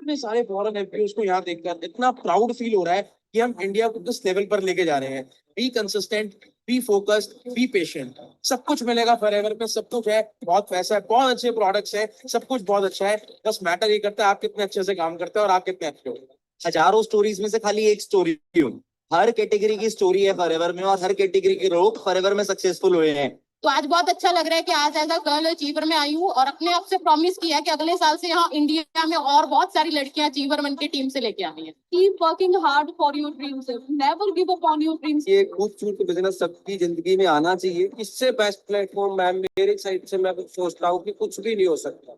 इतने सारे foreign MPO को यहाँ देखकर इतना प्राउड फील हो रहा है कि हम इंडिया को किस लेवल पर लेके जा रहे हैं। Be consistent, be focused, be patient. सब कुछ मिलेगा फॉरएवर में, सब कुछ है, बहुत पैसा है, बहुत अच्छे प्रोडक्ट्स है, सब कुछ बहुत अच्छा है। बस मैटर ये करता है आप कितने अच्छे से काम करते हैं और आप कितने अच्छे हो। हजारों स्टोरीज में से खाली एक स्टोरी हूँ। हर कैटेगरी की स्टोरी है फॉरएवर में, और हर कैटेगरी के लोग फॉरएवर में सक्सेसफुल हुए हैं। तो आज बहुत अच्छा लग रहा है कि आज एज अ गर्ल अचीवर में आई हूँ और अपने आप से प्रॉमिस किया कि अगले साल से यहाँ इंडिया में और बहुत सारी लड़कियां अचीवर बन के टीम से लेके आनी है। Keep working hard for your dreams, never give up on your dreams. ये खूबसूरत बिजनेस सबकी जिंदगी में आना चाहिए। इससे बेस्ट प्लेटफॉर्म मैम मेरी साइड से मैं सोचता हूँ कि कुछ भी नहीं हो सकता।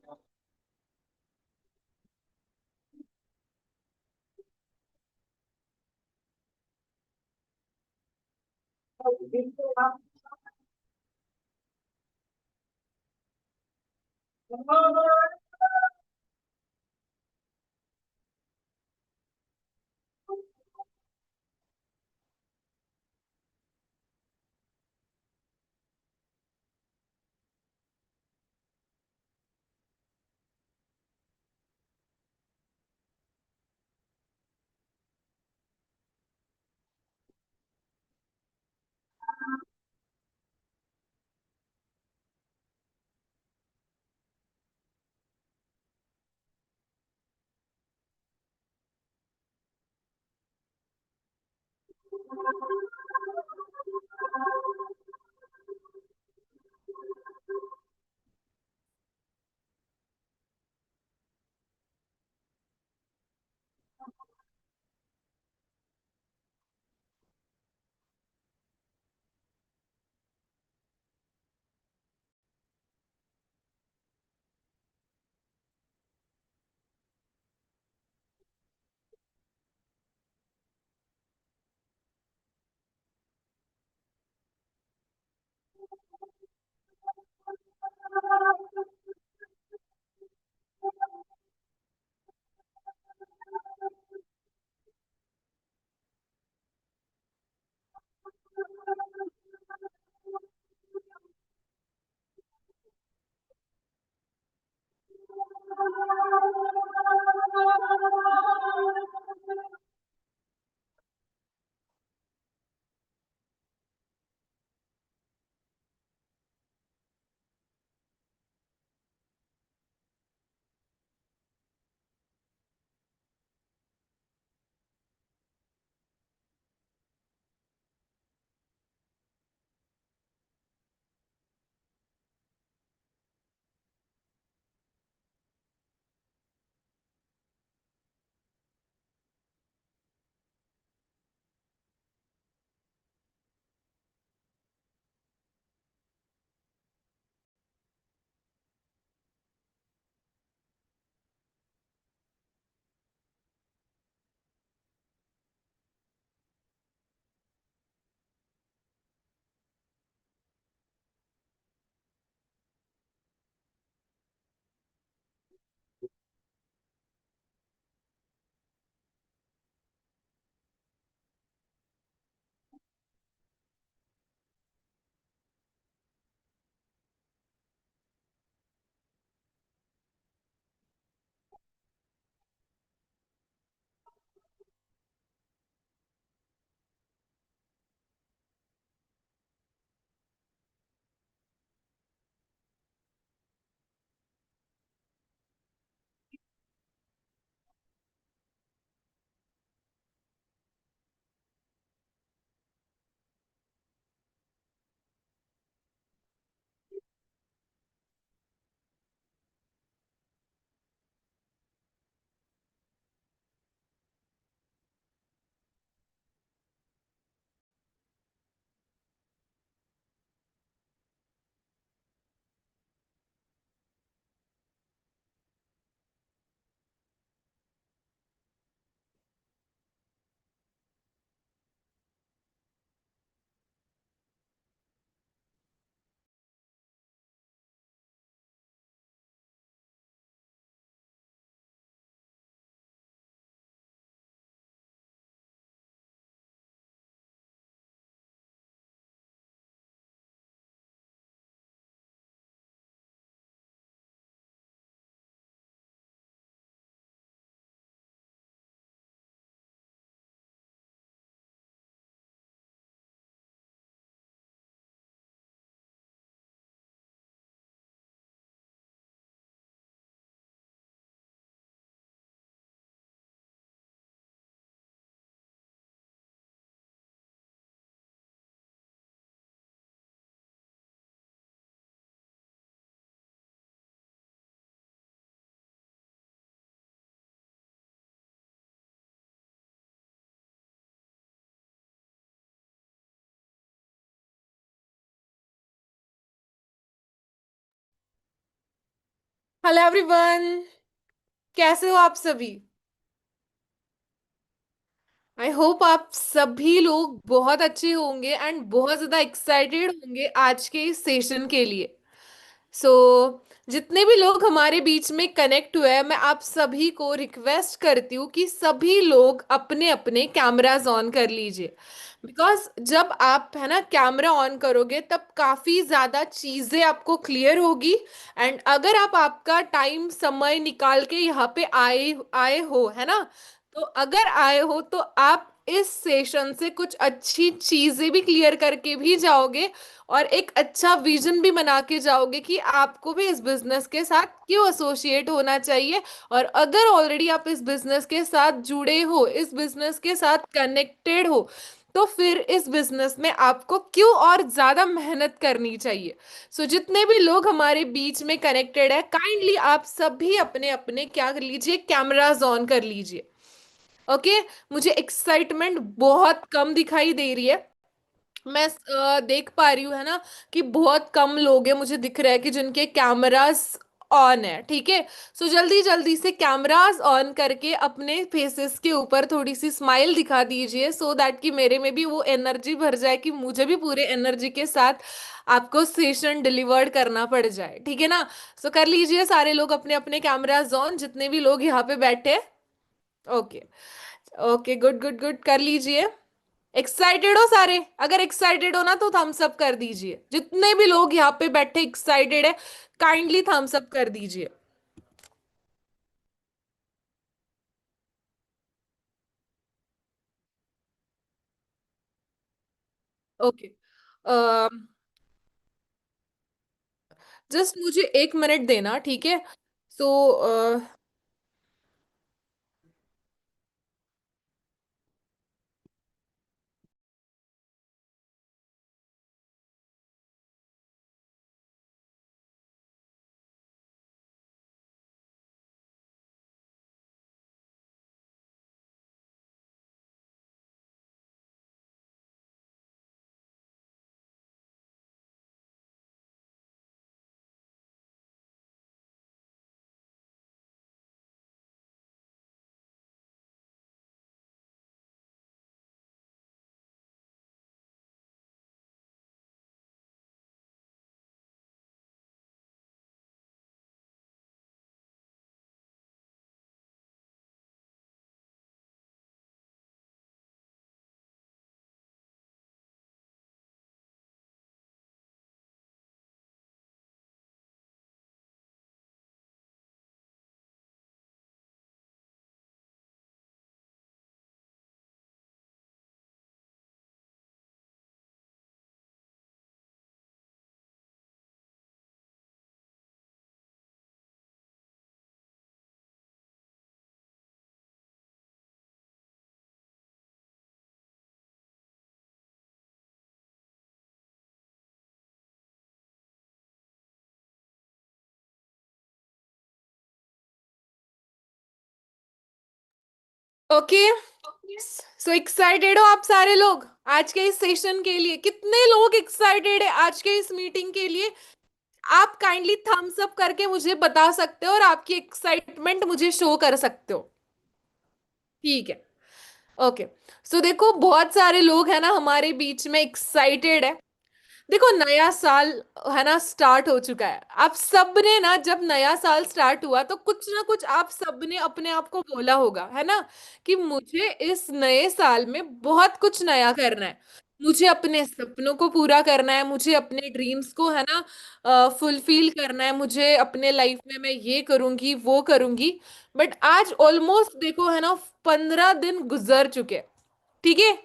Hello everyone. कैसे हो आप सभी? आई होप आप सभी लोग बहुत अच्छे होंगे एंड बहुत ज्यादा एक्साइटेड होंगे आज के इस सेशन के लिए। सो जितने भी लोग हमारे बीच में कनेक्ट हुए हैं, मैं आप सभी को रिक्वेस्ट करती हूँ कि सभी लोग अपने अपने कैमरास ऑन कर लीजिए। बिकॉज जब आप है ना कैमरा ऑन करोगे तब काफी ज्यादा चीजें आपको क्लियर होगी। एंड अगर आप आपका टाइम समय निकाल के यहाँ पे आए आए हो है ना, तो अगर आए हो तो आप इस सेशन से कुछ अच्छी चीजें भी क्लियर करके भी जाओगे और एक अच्छा विजन भी बना के जाओगे कि आपको भी इस बिजनेस के साथ क्यों एसोसिएट होना चाहिए। और अगर ऑलरेडी आप इस बिजनेस के साथ जुड़े हो, इस बिजनेस के साथ कनेक्टेड हो, तो फिर इस बिजनेस में आपको क्यों और ज्यादा मेहनत करनी चाहिए। सो जितने भी लोग हमारे बीच में कनेक्टेड है, काइंडली आप सभी अपने अपने क्या कर लीजिए, कैमरास ऑन कर लीजिए। ओके। मुझे एक्साइटमेंट बहुत कम दिखाई दे रही है। मैं देख पा रही हूँ है ना कि बहुत कम लोग हैं, मुझे दिख रहा है कि जिनके कैमरास ऑन है। ठीक है। सो जल्दी जल्दी से कैमरास ऑन करके अपने फेसेस के ऊपर थोड़ी सी स्माइल दिखा दीजिए, सो दैट कि मेरे में भी वो एनर्जी भर जाए कि मुझे भी पूरे एनर्जी के साथ आपको सेशन डिलीवर्ड करना पड़ जाए। ठीक है ना? सो कर लीजिए सारे लोग अपने अपने कैमरास ऑन, जितने भी लोग यहाँ पे बैठे। Okay. Okay, good good good, कर लीजिए। एक्साइटेड हो सारे? अगर एक्साइटेड हो ना तो थम्स अप कर दीजिए। जितने भी लोग यहाँ पे बैठे एक्साइटेड है, काइंडली थम्स अप कर दीजिए। ओके। जस्ट मुझे 1 मिनट देना, ठीक है? So okay. सो एक्साइटेड हो आप सारे लोग आज के इस सेशन के लिए? कितने लोग एक्साइटेड है आज के इस मीटिंग के लिए? आप काइंडली थम्स अप करके मुझे बता सकते हो और आपकी एक्साइटमेंट मुझे शो कर सकते हो। ठीक है। ओके। सो देखो, बहुत सारे लोग हैं ना हमारे बीच में एक्साइटेड है। देखो, नया साल है ना स्टार्ट हो चुका है। आप सब ने ना, जब नया साल स्टार्ट हुआ तो कुछ ना कुछ आप सब ने अपने आप को बोला होगा है ना कि मुझे इस नए साल में बहुत कुछ नया करना है। मुझे अपने सपनों को पूरा करना है, मुझे अपने ड्रीम्स को है ना फुलफिल करना है, मुझे अपने लाइफ में मैं ये करूंगी वो करूंगी। बट आज ऑलमोस्ट देखो है ना 15 दिन गुजर चुके। ठीक है।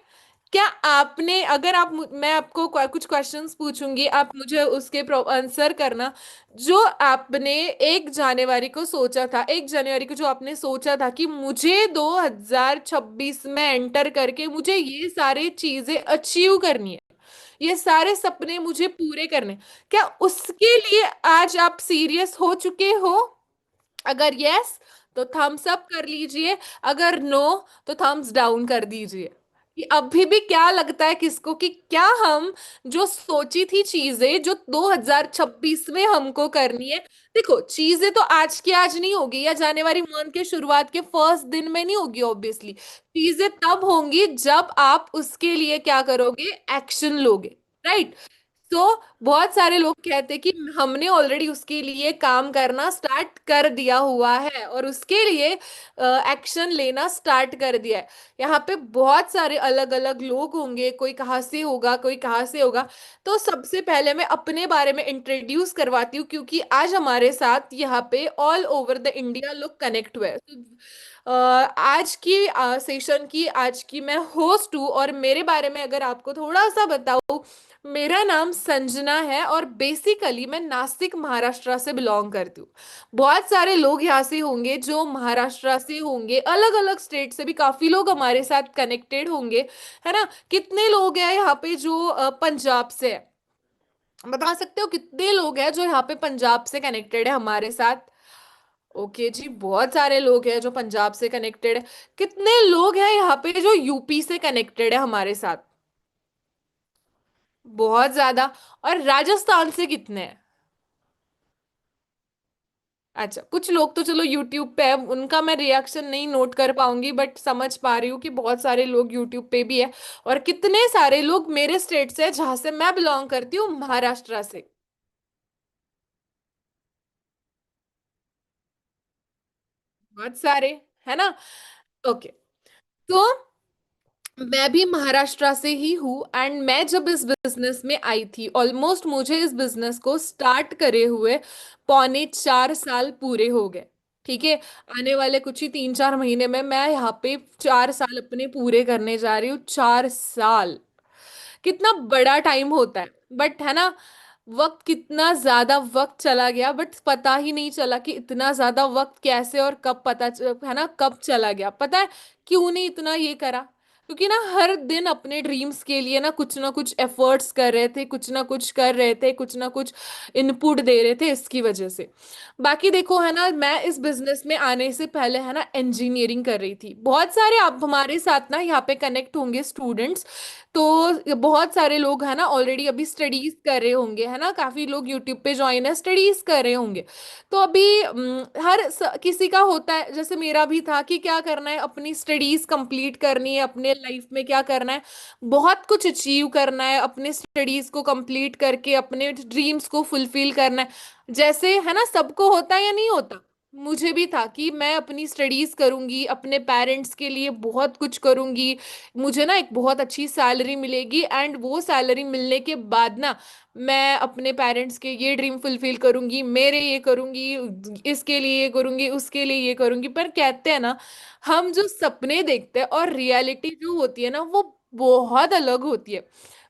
क्या आपने, अगर आप मैं आपको कुछ क्वेश्चंस पूछूंगी, आप मुझे उसके आंसर करना। जो आपने 1 जनवरी को सोचा था, 1 जनवरी को जो आपने सोचा था कि मुझे 2026 में एंटर करके मुझे ये सारी चीजें अचीव करनी है, ये सारे सपने मुझे पूरे करने, क्या उसके लिए आज आप सीरियस हो चुके हो? अगर यस तो थम्स अप कर लीजिए, अगर नो तो थम्स डाउन कर दीजिए। कि अभी भी क्या लगता है किसको कि क्या हम जो सोची थी चीजें जो 2026 में हमको करनी है, देखो चीजें तो आज की आज नहीं होगी या जनवरी मंथ के शुरुआत के फर्स्ट दिन में नहीं होगी ऑब्वियसली। चीजें तब होंगी जब आप उसके लिए क्या करोगे, एक्शन लोगे, राइट। तो बहुत सारे लोग कहते हैं कि हमने ऑलरेडी उसके लिए काम करना स्टार्ट कर दिया हुआ है और उसके लिए एक्शन लेना स्टार्ट कर दिया है। यहाँ पे बहुत सारे अलग अलग लोग होंगे, कोई कहाँ से होगा कोई कहाँ से होगा। तो सबसे पहले मैं अपने बारे में इंट्रोड्यूस करवाती हूँ क्योंकि आज हमारे साथ यहाँ पे ऑल ओवर द इंडिया लोग कनेक्ट हुए हैं। आज की सेशन की आज की मैं होस्ट हूँ और मेरे बारे में अगर आपको थोड़ा सा बताऊँ, मेरा नाम संजना है और बेसिकली मैं नासिक महाराष्ट्र से बिलोंग करती हूँ। बहुत सारे लोग यहाँ से होंगे जो महाराष्ट्र से होंगे, अलग अलग स्टेट से भी काफी लोग हमारे साथ कनेक्टेड होंगे, है ना। कितने लोग हैं यहाँ पे जो पंजाब से है, बता सकते हो कितने लोग हैं जो यहाँ पे पंजाब से कनेक्टेड है हमारे साथ। ओके जी, बहुत सारे लोग हैं जो पंजाब से कनेक्टेड है। कितने लोग हैं यहाँ पे जो यूपी से कनेक्टेड है हमारे साथ, बहुत ज्यादा। और राजस्थान से कितने हैं? अच्छा, कुछ लोग तो चलो यूट्यूब पे है, उनका मैं रिएक्शन नहीं नोट कर पाऊंगी बट समझ पा रही हूँ कि बहुत सारे लोग यूट्यूब पे भी है। और कितने सारे लोग मेरे स्टेट से है जहां से मैं बिलोंग करती हूँ, महाराष्ट्र से। बहुत सारे, है ना। ओके। तो मैं भी महाराष्ट्र से ही हूँ एंड मैं जब इस बिजनेस में आई थी, ऑलमोस्ट मुझे इस बिजनेस को स्टार्ट करे हुए 4.25 साल पूरे हो गए। ठीक है, आने वाले कुछ ही 3-4 महीने में मैं यहाँ पे 4 साल अपने पूरे करने जा रही हूँ। 4 साल कितना बड़ा टाइम होता है, बट है ना, वक्त कितना ज्यादा वक्त चला गया बट पता ही नहीं चला कि इतना ज्यादा वक्त कैसे और कब है ना कब चला गया। पता है क्यों नहीं इतना ये करा? क्योंकि ना हर दिन अपने ड्रीम्स के लिए ना कुछ एफर्ट्स कर रहे थे, कुछ ना कुछ कर रहे थे, कुछ ना कुछ इनपुट दे रहे थे इसकी वजह से। बाकी देखो है ना, मैं इस बिजनेस में आने से पहले है ना इंजीनियरिंग कर रही थी। बहुत सारे आप हमारे साथ ना यहाँ पे कनेक्ट होंगे स्टूडेंट्स, तो बहुत सारे लोग है ना ऑलरेडी अभी स्टडीज कर रहे होंगे, है ना, काफी लोग यूट्यूब पे ज्वाइन है स्टडीज कर रहे होंगे। तो अभी किसी का होता है, जैसे मेरा भी था कि क्या करना है, अपनी स्टडीज कंप्लीट करनी है, अपने लाइफ में क्या करना है, बहुत कुछ अचीव करना है, अपने स्टडीज को कंप्लीट करके अपने ड्रीम्स को फुलफिल करना है। जैसे है ना सबको होता है या नहीं होता, मुझे भी था कि मैं अपनी स्टडीज करूंगी, अपने पेरेंट्स के लिए बहुत कुछ करूंगी, मुझे ना एक बहुत अच्छी सैलरी मिलेगी एंड वो सैलरी मिलने के बाद ना मैं अपने पेरेंट्स के ये ड्रीम फुलफिल करूंगी, मेरे ये करूंगी, इसके लिए ये करूंगी, उसके लिए ये करूंगी। पर कहते हैं ना, हम जो सपने देखते हैं और रियलिटी जो होती है ना वो बहुत अलग होती है।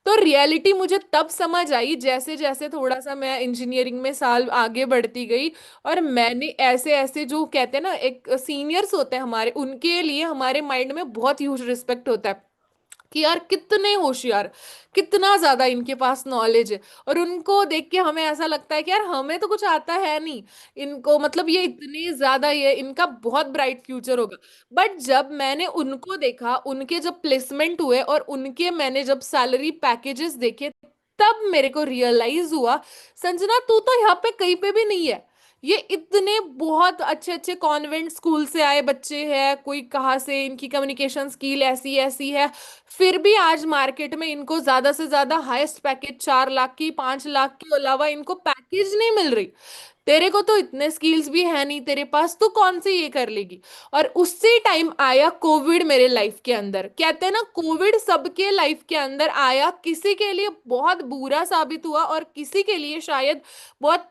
तो रियलिटी मुझे तब समझ आई जैसे जैसे थोड़ा सा मैं इंजीनियरिंग में साल आगे बढ़ती गई और मैंने ऐसे ऐसे जो कहते हैं ना एक सीनियर्स होते हैं हमारे, उनके लिए हमारे माइंड में बहुत ह्यूज रिस्पेक्ट होता है कि यार कितने होशियार, कितना ज्यादा इनके पास नॉलेज है। और उनको देख के हमें ऐसा लगता है कि यार हमें तो कुछ आता है नहीं, इनको मतलब ये इतने ज्यादा, ये इनका बहुत ब्राइट फ्यूचर होगा। बट जब मैंने उनको देखा, उनके जब प्लेसमेंट हुए और उनके मैंने जब सैलरी पैकेजेस देखे, तब मेरे को रियलाइज हुआ, संजना तू तो यहाँ पे कहीं पे भी नहीं है। ये इतने बहुत अच्छे अच्छे कॉन्वेंट स्कूल से आए बच्चे हैं, कोई कहाँ से, इनकी कम्युनिकेशन स्किल ऐसी ऐसी है, फिर भी आज मार्केट में इनको ज्यादा से ज्यादा हाईएस्ट पैकेज 4 लाख की, 5 लाख के अलावा इनको पैकेज नहीं मिल रही। तेरे को तो इतने स्किल्स भी है नहीं तेरे पास, तो कौन से ये कर लेगी। और उसी टाइम आया कोविड मेरे लाइफ के अंदर। कहते हैं ना कोविड सबके लाइफ के अंदर आया, किसी के लिए बहुत बुरा साबित हुआ और किसी के लिए शायद बहुत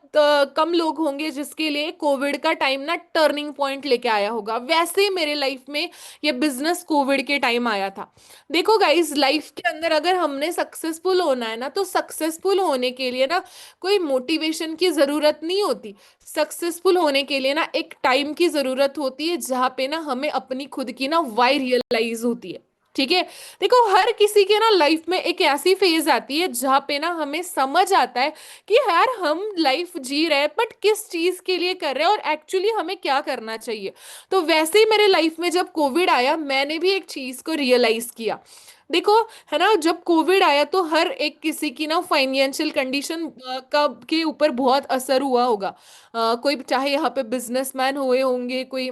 कम लोग होंगे जिसके लिए कोविड का टाइम ना टर्निंग पॉइंट लेके आया होगा। वैसे ही मेरे लाइफ में ये बिजनेस कोविड के टाइम आया था। देखो गाइस, लाइफ के अंदर अगर हमने सक्सेसफुल होना है ना, तो सक्सेसफुल होने के लिए ना कोई मोटिवेशन की जरूरत नहीं होती। सक्सेसफुल होने के लिए ना एक टाइम की जरूरत होती है जहाँ पे ना हमें अपनी खुद की ना वाई रियलाइज होती है। ठीक है, देखो हर किसी के ना लाइफ में एक ऐसी फेज आती है जहाँ पे ना हमें समझ आता है कि यार हम लाइफ जी रहे हैं बट किस चीज के लिए कर रहे हैं और एक्चुअली हमें क्या करना चाहिए। तो वैसे ही मेरे लाइफ में जब कोविड आया, मैंने भी एक चीज को रियलाइज किया। देखो, है ना, जब कोविड आया तो हर एक किसी की ना फाइनेंशियल कंडीशन का के ऊपर बहुत असर हुआ होगा। कोई चाहे यहाँ पे बिजनेसमैन हुए होंगे, कोई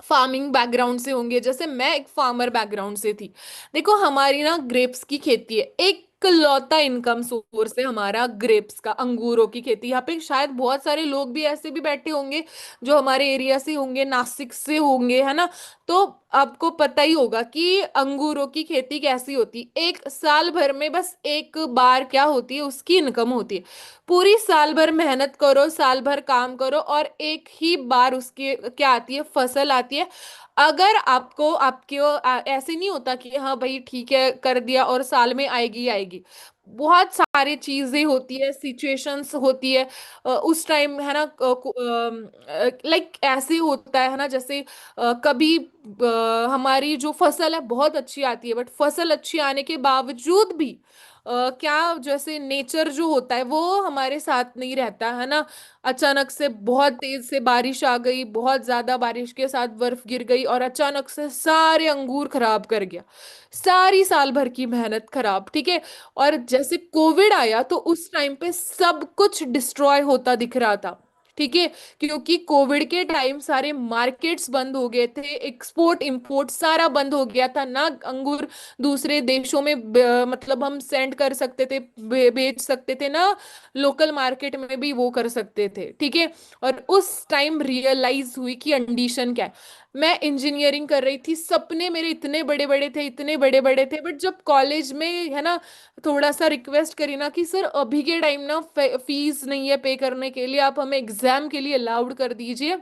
फार्मिंग बैकग्राउंड से होंगे, जैसे मैं एक फार्मर बैकग्राउंड से थी। देखो, हमारी ना ग्रेप्स की खेती है, एक लौता इनकम सोर्स है हमारा ग्रेप्स का, अंगूरों की खेती। यहाँ पे शायद बहुत सारे लोग भी ऐसे भी बैठे होंगे जो हमारे एरिया से होंगे, नासिक से होंगे, है ना। तो आपको पता ही होगा कि अंगूरों की खेती कैसी होती है। एक साल भर में बस एक बार क्या होती है, उसकी इनकम होती है। पूरी साल भर मेहनत करो, साल भर काम करो, और एक ही बार उसकी क्या आती है, फसल आती है। अगर आपको आपके ऐसे नहीं होता कि हाँ भाई ठीक है कर दिया और साल में आएगी ही आएगी। बहुत सारी चीजें होती है, सिचुएशंस होती है उस टाइम, है ना। लाइक ऐसे होता है ना, जैसे कभी हमारी जो फसल है बहुत अच्छी आती है, बट फसल अच्छी आने के बावजूद भी क्या, जैसे नेचर जो होता है वो हमारे साथ नहीं रहता, है ना। अचानक से बहुत तेज से बारिश आ गई, बहुत ज्यादा बारिश के साथ बर्फ गिर गई, और अचानक से सारे अंगूर खराब कर गया, सारी साल भर की मेहनत खराब, ठीक है। और जैसे कोविड आया तो उस टाइम पे सब कुछ डिस्ट्रॉय होता दिख रहा था, ठीक है। क्योंकि कोविड के टाइम सारे मार्केट्स बंद हो गए थे, एक्सपोर्ट इंपोर्ट सारा बंद हो गया था ना। अंगूर दूसरे देशों में मतलब हम सेंड कर सकते थे, बेच सकते थे ना, लोकल मार्केट में भी वो कर सकते थे, ठीक है। और उस टाइम रियलाइज हुई कि कंडीशन क्या है। मैं इंजीनियरिंग कर रही थी, सपने मेरे इतने बड़े बड़े थे, इतने बड़े बड़े थे, बट जब कॉलेज में, है ना, थोड़ा सा रिक्वेस्ट करी ना कि सर अभी के टाइम ना फीस नहीं है पे करने के लिए, आप हमें एग्जाम के लिए अलाउड कर दीजिए,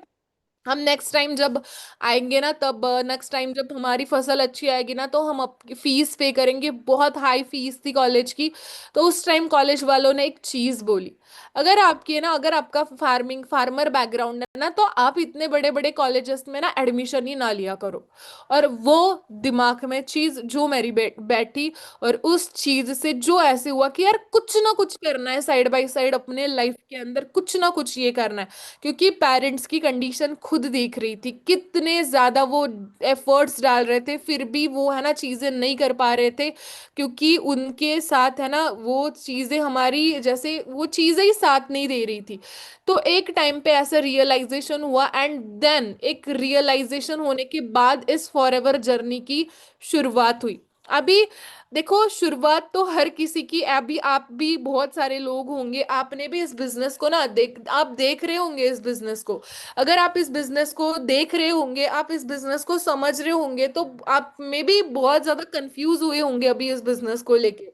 हम नेक्स्ट टाइम जब आएंगे ना, तब नेक्स्ट टाइम जब हमारी फसल अच्छी आएगी ना तो हम आपकी फीस पे करेंगे। बहुत हाई फीस थी कॉलेज की। तो उस टाइम कॉलेज वालों ने एक चीज बोली, अगर आपकी है ना, अगर आपका फार्मर बैकग्राउंड है ना, तो आप इतने बड़े बड़े कॉलेजेस में ना एडमिशन ही ना लिया करो। और वो दिमाग में चीज जो मेरी बैठी, और उस चीज से जो ऐसे हुआ कि यार कुछ ना कुछ करना है, साइड बाय साइड अपने लाइफ के अंदर कुछ ना कुछ ये करना है। क्योंकि पेरेंट्स की कंडीशन खुद देख रही थी, कितने ज्यादा वो एफर्ट्स डाल रहे थे, फिर भी वो, है ना, चीजें नहीं कर पा रहे थे। क्योंकि उनके साथ, है ना, वो चीजें हमारी, जैसे वो चीजें ही साथ नहीं दे रही थी। तो एक टाइम पे ऐसा रियलाइजेशन हुआ, एंड देन एक रियलाइजेशन होने के बाद इस फॉरएवर जर्नी की शुरुआत हुई। अभी देखो, शुरुआत तो हर किसी की, अभी आप भी बहुत सारे लोग होंगे, आपने भी इस बिजनेस को ना आप देख रहे होंगे इस बिजनेस को। अगर आप इस बिजनेस को देख रहे होंगे, आप इस बिजनेस को समझ रहे होंगे, तो आप में भी बहुत ज्यादा कंफ्यूज हुए होंगे अभी इस बिजनेस को लेके,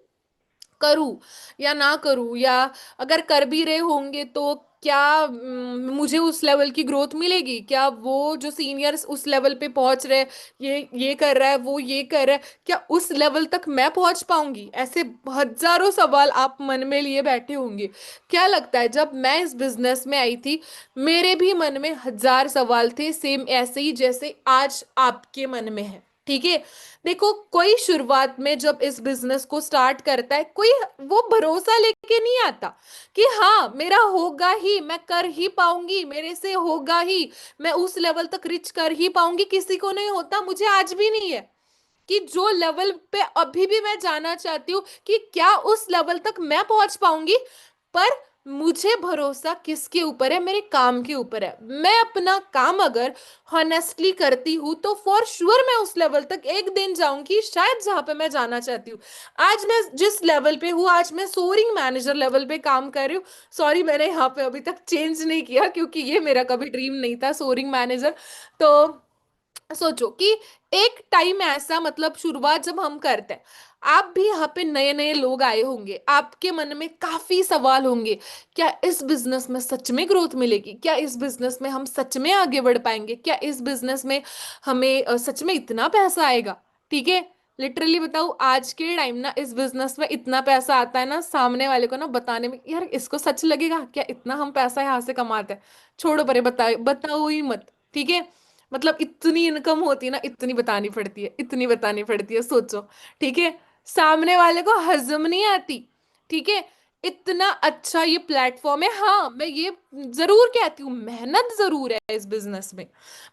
करूं या ना करूं, या अगर कर भी रहे होंगे तो क्या मुझे उस लेवल की ग्रोथ मिलेगी क्या, वो जो सीनियर्स उस लेवल पे पहुंच रहे, ये कर रहा है, वो ये कर रहा है, क्या उस लेवल तक मैं पहुंच पाऊंगी, ऐसे हजारों सवाल आप मन में लिए बैठे होंगे। क्या लगता है, जब मैं इस बिजनेस में आई थी, मेरे भी मन में हजार सवाल थे, सेम ऐसे ही जैसे आज आपके मन में है, ठीक है। देखो, कोई शुरुआत में जब इस बिजनेस को स्टार्ट करता है, कोई वो भरोसा लेके नहीं आता कि हाँ मेरा होगा ही, मैं कर ही पाऊंगी, मेरे से होगा ही, मैं उस लेवल तक रिच कर ही पाऊंगी। किसी को नहीं होता, मुझे आज भी नहीं है कि जो लेवल पे अभी भी मैं जाना चाहती हूँ कि क्या उस लेवल तक मैं पहुंच पाऊंगी। पर मुझे भरोसा किसके ऊपर है, मेरे काम के ऊपर है। मैं अपना काम अगर हॉनेस्टली करती हूँ तो फॉर श्योर मैं उस लेवल तक एक दिन जाऊंगी, शायद जहां पे मैं जाना चाहती हूँ। आज मैं जिस लेवल पे हूँ, आज मैं सोरिंग मैनेजर लेवल पे काम कर रही हूँ। सॉरी, मैंने यहाँ पे अभी तक चेंज नहीं किया, क्योंकि ये मेरा कभी ड्रीम नहीं था सोरिंग मैनेजर। तो सोचो कि एक टाइम ऐसा, मतलब शुरुआत जब हम करते हैं, आप भी यहाँ पे नए नए लोग आए होंगे, आपके मन में काफी सवाल होंगे। क्या इस बिजनेस में सच में ग्रोथ मिलेगी, क्या इस बिजनेस में हम सच में आगे बढ़ पाएंगे, क्या इस बिजनेस में हमें सच में इतना पैसा आएगा, ठीक है। लिटरली बताऊं, आज के टाइम ना इस बिजनेस में इतना पैसा आता है ना, सामने वाले को ना बताने में, यार इसको सच लगेगा क्या इतना हम पैसा यहाँ से कमाते हैं, छोड़ो परे, बताओ बताओ ही मत, ठीक है। मतलब इतनी इनकम होती है ना, इतनी बतानी पड़ती है, इतनी बतानी पड़ती है, सोचो, ठीक है। सामने वाले को हजम नहीं आती, ठीक है। इतना अच्छा ये प्लेटफॉर्म है। हाँ, मैं ये जरूर कहती हूँ, मेहनत जरूर है इस बिजनेस में,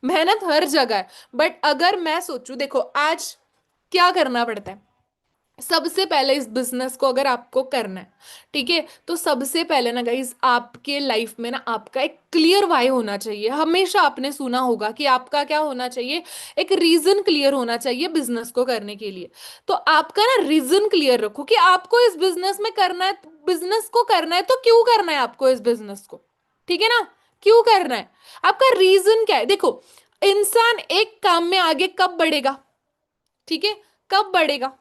मेहनत हर जगह है। बट अगर मैं सोचूं, देखो आज क्या करना पड़ता है, सबसे पहले इस बिजनेस को अगर आपको करना है, ठीक है, तो सबसे पहले ना गाइस आपके लाइफ में ना आपका एक क्लियर वाई होना चाहिए। हमेशा आपने सुना होगा कि आपका क्या होना चाहिए, एक रीजन क्लियर होना चाहिए बिजनेस को करने के लिए। तो आपका ना रीजन क्लियर रखो कि आपको इस बिजनेस में करना है, बिजनेस को करना है तो क्यों करना है आपको इस बिजनेस को, ठीक है ना, क्यों करना है, आपका रीजन क्या है। देखो, इंसान एक काम में आगे कब बढ़ेगा, ठीक है, कब बढ़ेगा,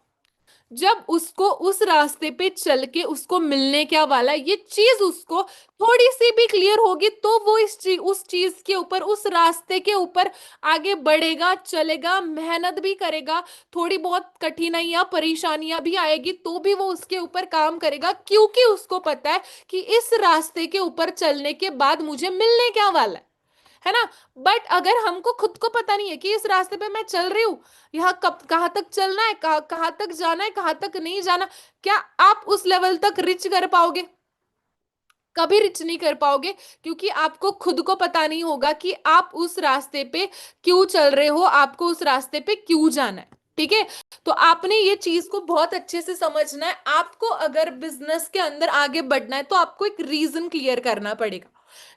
जब उसको उस रास्ते पे चल के उसको मिलने क्या वाला है, ये चीज उसको थोड़ी सी भी क्लियर होगी तो वो उस चीज के ऊपर, उस रास्ते के ऊपर आगे बढ़ेगा, चलेगा, मेहनत भी करेगा, थोड़ी बहुत कठिनाइयां परेशानियां भी आएगी तो भी वो उसके ऊपर काम करेगा, क्योंकि उसको पता है कि इस रास्ते के ऊपर चलने के बाद मुझे मिलने क्या वाला है ना। बट अगर हमको खुद को पता नहीं है कि इस रास्ते पे मैं चल रही हूँ, यहाँ कब कहाँ तक चलना है, कहाँ तक जाना है, कहाँ तक नहीं जाना, क्या आप उस लेवल तक रिच कर पाओगे, कभी रिच नहीं कर पाओगे, क्योंकि आपको खुद को पता नहीं होगा कि आप उस रास्ते पे क्यों चल रहे हो, आपको उस रास्ते पे क्यों जाना है, ठीक है। तो आपने ये चीज को बहुत अच्छे से समझना है। आपको अगर बिजनेस के अंदर आगे बढ़ना है तो आपको एक रीजन क्लियर करना पड़ेगा,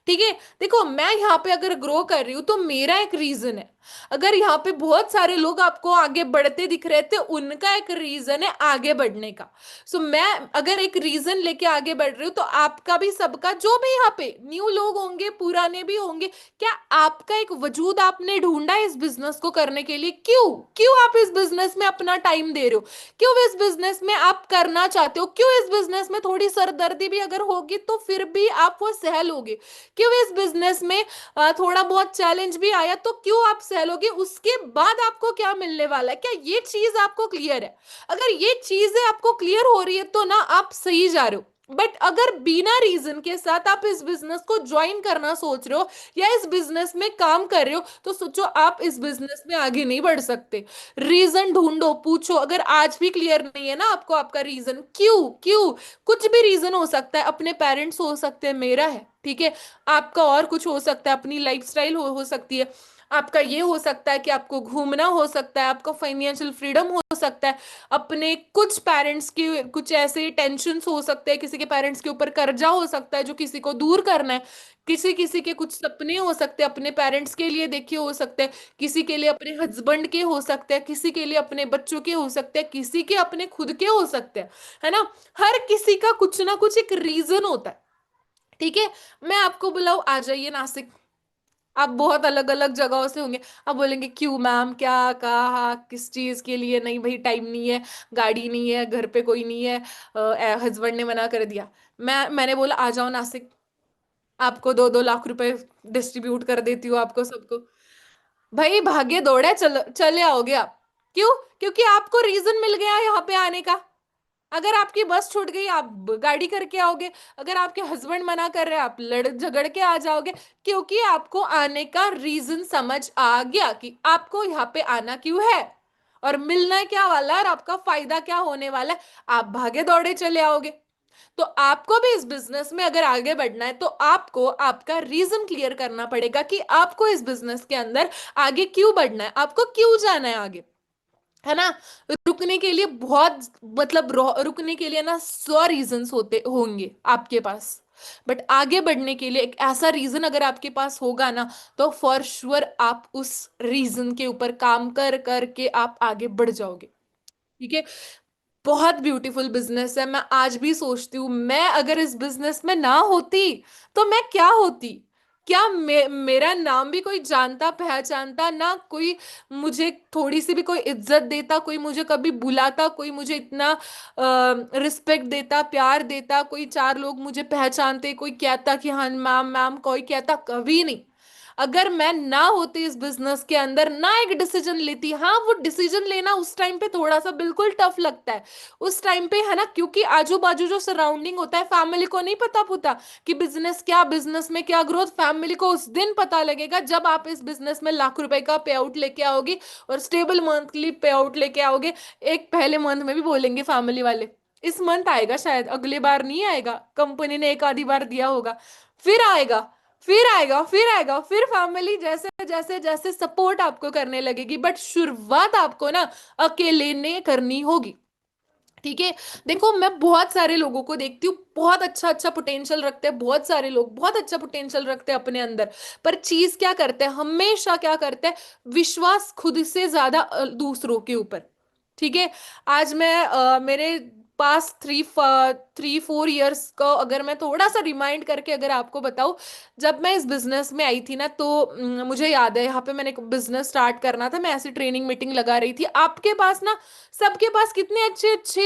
ठीक है। देखो, मैं यहाँ पे अगर ग्रो कर रही हूँ तो मेरा एक रीजन है। अगर यहाँ पे बहुत सारे लोग आपको आगे बढ़ते दिख रहे थे, उनका एक रीजन है आगे बढ़ने का। सो मैं अगर एक रीजन लेके आगे बढ़ रही हूँ तो आपका भी, सबका, जो भी यहाँ पे न्यू लोग होंगे, पुराने भी होंगे, क्या आपका एक वजूद आपने ढूंढा है इस बिजनेस को करने के लिए, क्यों क्यों आप इस बिजनेस में अपना टाइम दे रहे हो, क्यों इस बिजनेस में आप करना चाहते हो, क्यों इस बिजनेस में थोड़ी सरदर्दी भी अगर होगी तो फिर भी आप वो सह लोगे, क्यों इस बिजनेस में थोड़ा बहुत चैलेंज भी आया तो क्यों आप सह लोगे, उसके बाद आपको क्या मिलने वाला है, क्या ये चीज आपको क्लियर है। अगर ये चीजें आपको क्लियर हो रही है तो ना आप सही जा रहे हो। बट अगर बिना रीजन के साथ आप इस बिजनेस को ज्वाइन करना सोच रहे हो या इस बिजनेस में काम कर रहे हो तो सोचो आप इस बिजनेस में आगे नहीं बढ़ सकते। रीजन ढूंढो, पूछो, अगर आज भी क्लियर नहीं है ना आपको आपका रीजन क्यों क्यों, कुछ भी रीजन हो सकता है, अपने पेरेंट्स हो सकते हैं, मेरा है, ठीक है, आपका और कुछ हो सकता है, अपनी लाइफस्टाइल हो सकती है, आपका ये हो सकता है कि आपको घूमना हो सकता है, आपको फाइनेंशियल फ्रीडम हो सकता है, अपने कुछ पेरेंट्स के कुछ ऐसे टेंशन्स हो सकते हैं, किसी के पेरेंट्स के ऊपर कर्जा हो सकता है जो किसी को दूर करना है, किसी किसी के कुछ सपने हो सकते हैं अपने पेरेंट्स के लिए, देखिए, हो सकते हैं, किसी के लिए अपने हस्बैंड के हो सकते हैं, किसी के लिए अपने बच्चों के हो सकते हैं, किसी के अपने खुद के हो सकते हैं, है ना। हर किसी का कुछ ना कुछ एक रीजन होता है, ठीक है। मैं आपको बुलाऊं, आ जाइए नासिक, आप बहुत अलग अलग जगहों से होंगे, आप बोलेंगे क्यों मैम, क्या कहा, किस चीज के लिए, नहीं भाई टाइम नहीं है, गाड़ी नहीं है, घर पे कोई नहीं है, हस्बैंड ने मना कर दिया। मैंने बोला आ जाओ नासिक, आपको 2-2 लाख रुपए डिस्ट्रीब्यूट कर देती हूँ आपको सबको, भाई भागे दौड़े चलो चले आओगे आप, क्यों, क्योंकि आपको रीजन मिल गया यहाँ पे आने का। अगर आपकी बस छूट गई आप गाड़ी करके आओगे, अगर आपके हस्बैंड मना कर रहे हैं आप लड़ झगड़ के आ जाओगे, क्योंकि आपको आने का रीजन समझ आ गया कि आपको यहाँ पे आना क्यों है और मिलना क्या वाला है और आपका फायदा क्या होने वाला है, आप भागे दौड़े चले आओगे। तो आपको भी इस बिजनेस में अगर आगे बढ़ना है तो आपको आपका रीजन क्लियर करना पड़ेगा कि आपको इस बिजनेस के अंदर आगे क्यों बढ़ना है, आपको क्यों जाना है आगे, है ना। रुकने के लिए बहुत, मतलब रुकने के लिए ना 100 रीजंस होते होंगे आपके पास, बट आगे बढ़ने के लिए एक ऐसा रीजन अगर आपके पास होगा ना तो फॉर श्योर आप उस रीजन के ऊपर काम कर करके आप आगे बढ़ जाओगे, ठीक है। बहुत ब्यूटीफुल बिजनेस है, मैं आज भी सोचती हूँ मैं अगर इस बिजनेस में ना होती तो मैं क्या होती, क्या मेरा नाम भी कोई जानता पहचानता ना, कोई मुझे थोड़ी सी भी कोई इज्जत देता, कोई मुझे कभी बुलाता, कोई मुझे इतना रिस्पेक्ट देता, प्यार देता, कोई चार लोग मुझे पहचानते, कोई कहता कि हाँ मैम मैम, कोई कहता, कभी नहीं। अगर मैं ना होती इस बिजनेस के अंदर, ना एक डिसीजन लेती, हाँ वो डिसीजन लेना उस टाइम पे थोड़ा सा बिल्कुल टफ लगता है उस टाइम पे, है ना, क्योंकि आजू बाजू जो सराउंडिंग होता है, फैमिली को नहीं पता पुता कि बिजनेस क्या, बिजनेस में क्या ग्रोथ, फैमिली को उस दिन पता लगेगा जब आप इस बिजनेस में लाख रुपए का पे आउट लेके आओगी और स्टेबल मंथली पे आउट लेके आओगे। एक पहले मंथ में भी बोलेंगे फैमिली वाले इस मंथ आएगा, शायद अगले बार नहीं आएगा, कंपनी ने एक आधी बार दिया होगा, फिर आएगा, फिर आएगा, फिर आएगा, फिर फैमिली जैसे जैसे जैसे सपोर्ट आपको करने लगेगी, बट शुरुआत आपको ना अकेले ने करनी होगी, ठीक है। देखो मैं बहुत सारे लोगों को देखती हूँ, बहुत अच्छा अच्छा पोटेंशियल रखते हैं, बहुत सारे लोग बहुत अच्छा पोटेंशियल रखते हैं अपने अंदर। पर चीज क्या करते हैं, हमेशा क्या करते हैं, विश्वास खुद से ज्यादा दूसरों के ऊपर। ठीक है। आज मैं मेरे पास 3-4 इयर्स का अगर मैं थोड़ा सा रिमाइंड करके अगर आपको बताऊं, जब मैं इस बिजनेस में आई थी ना, तो मुझे याद है यहाँ पे मैंने एक बिजनेस स्टार्ट करना था, मैं ऐसी ट्रेनिंग मीटिंग लगा रही थी। आपके पास ना, सबके पास कितने अच्छे अच्छे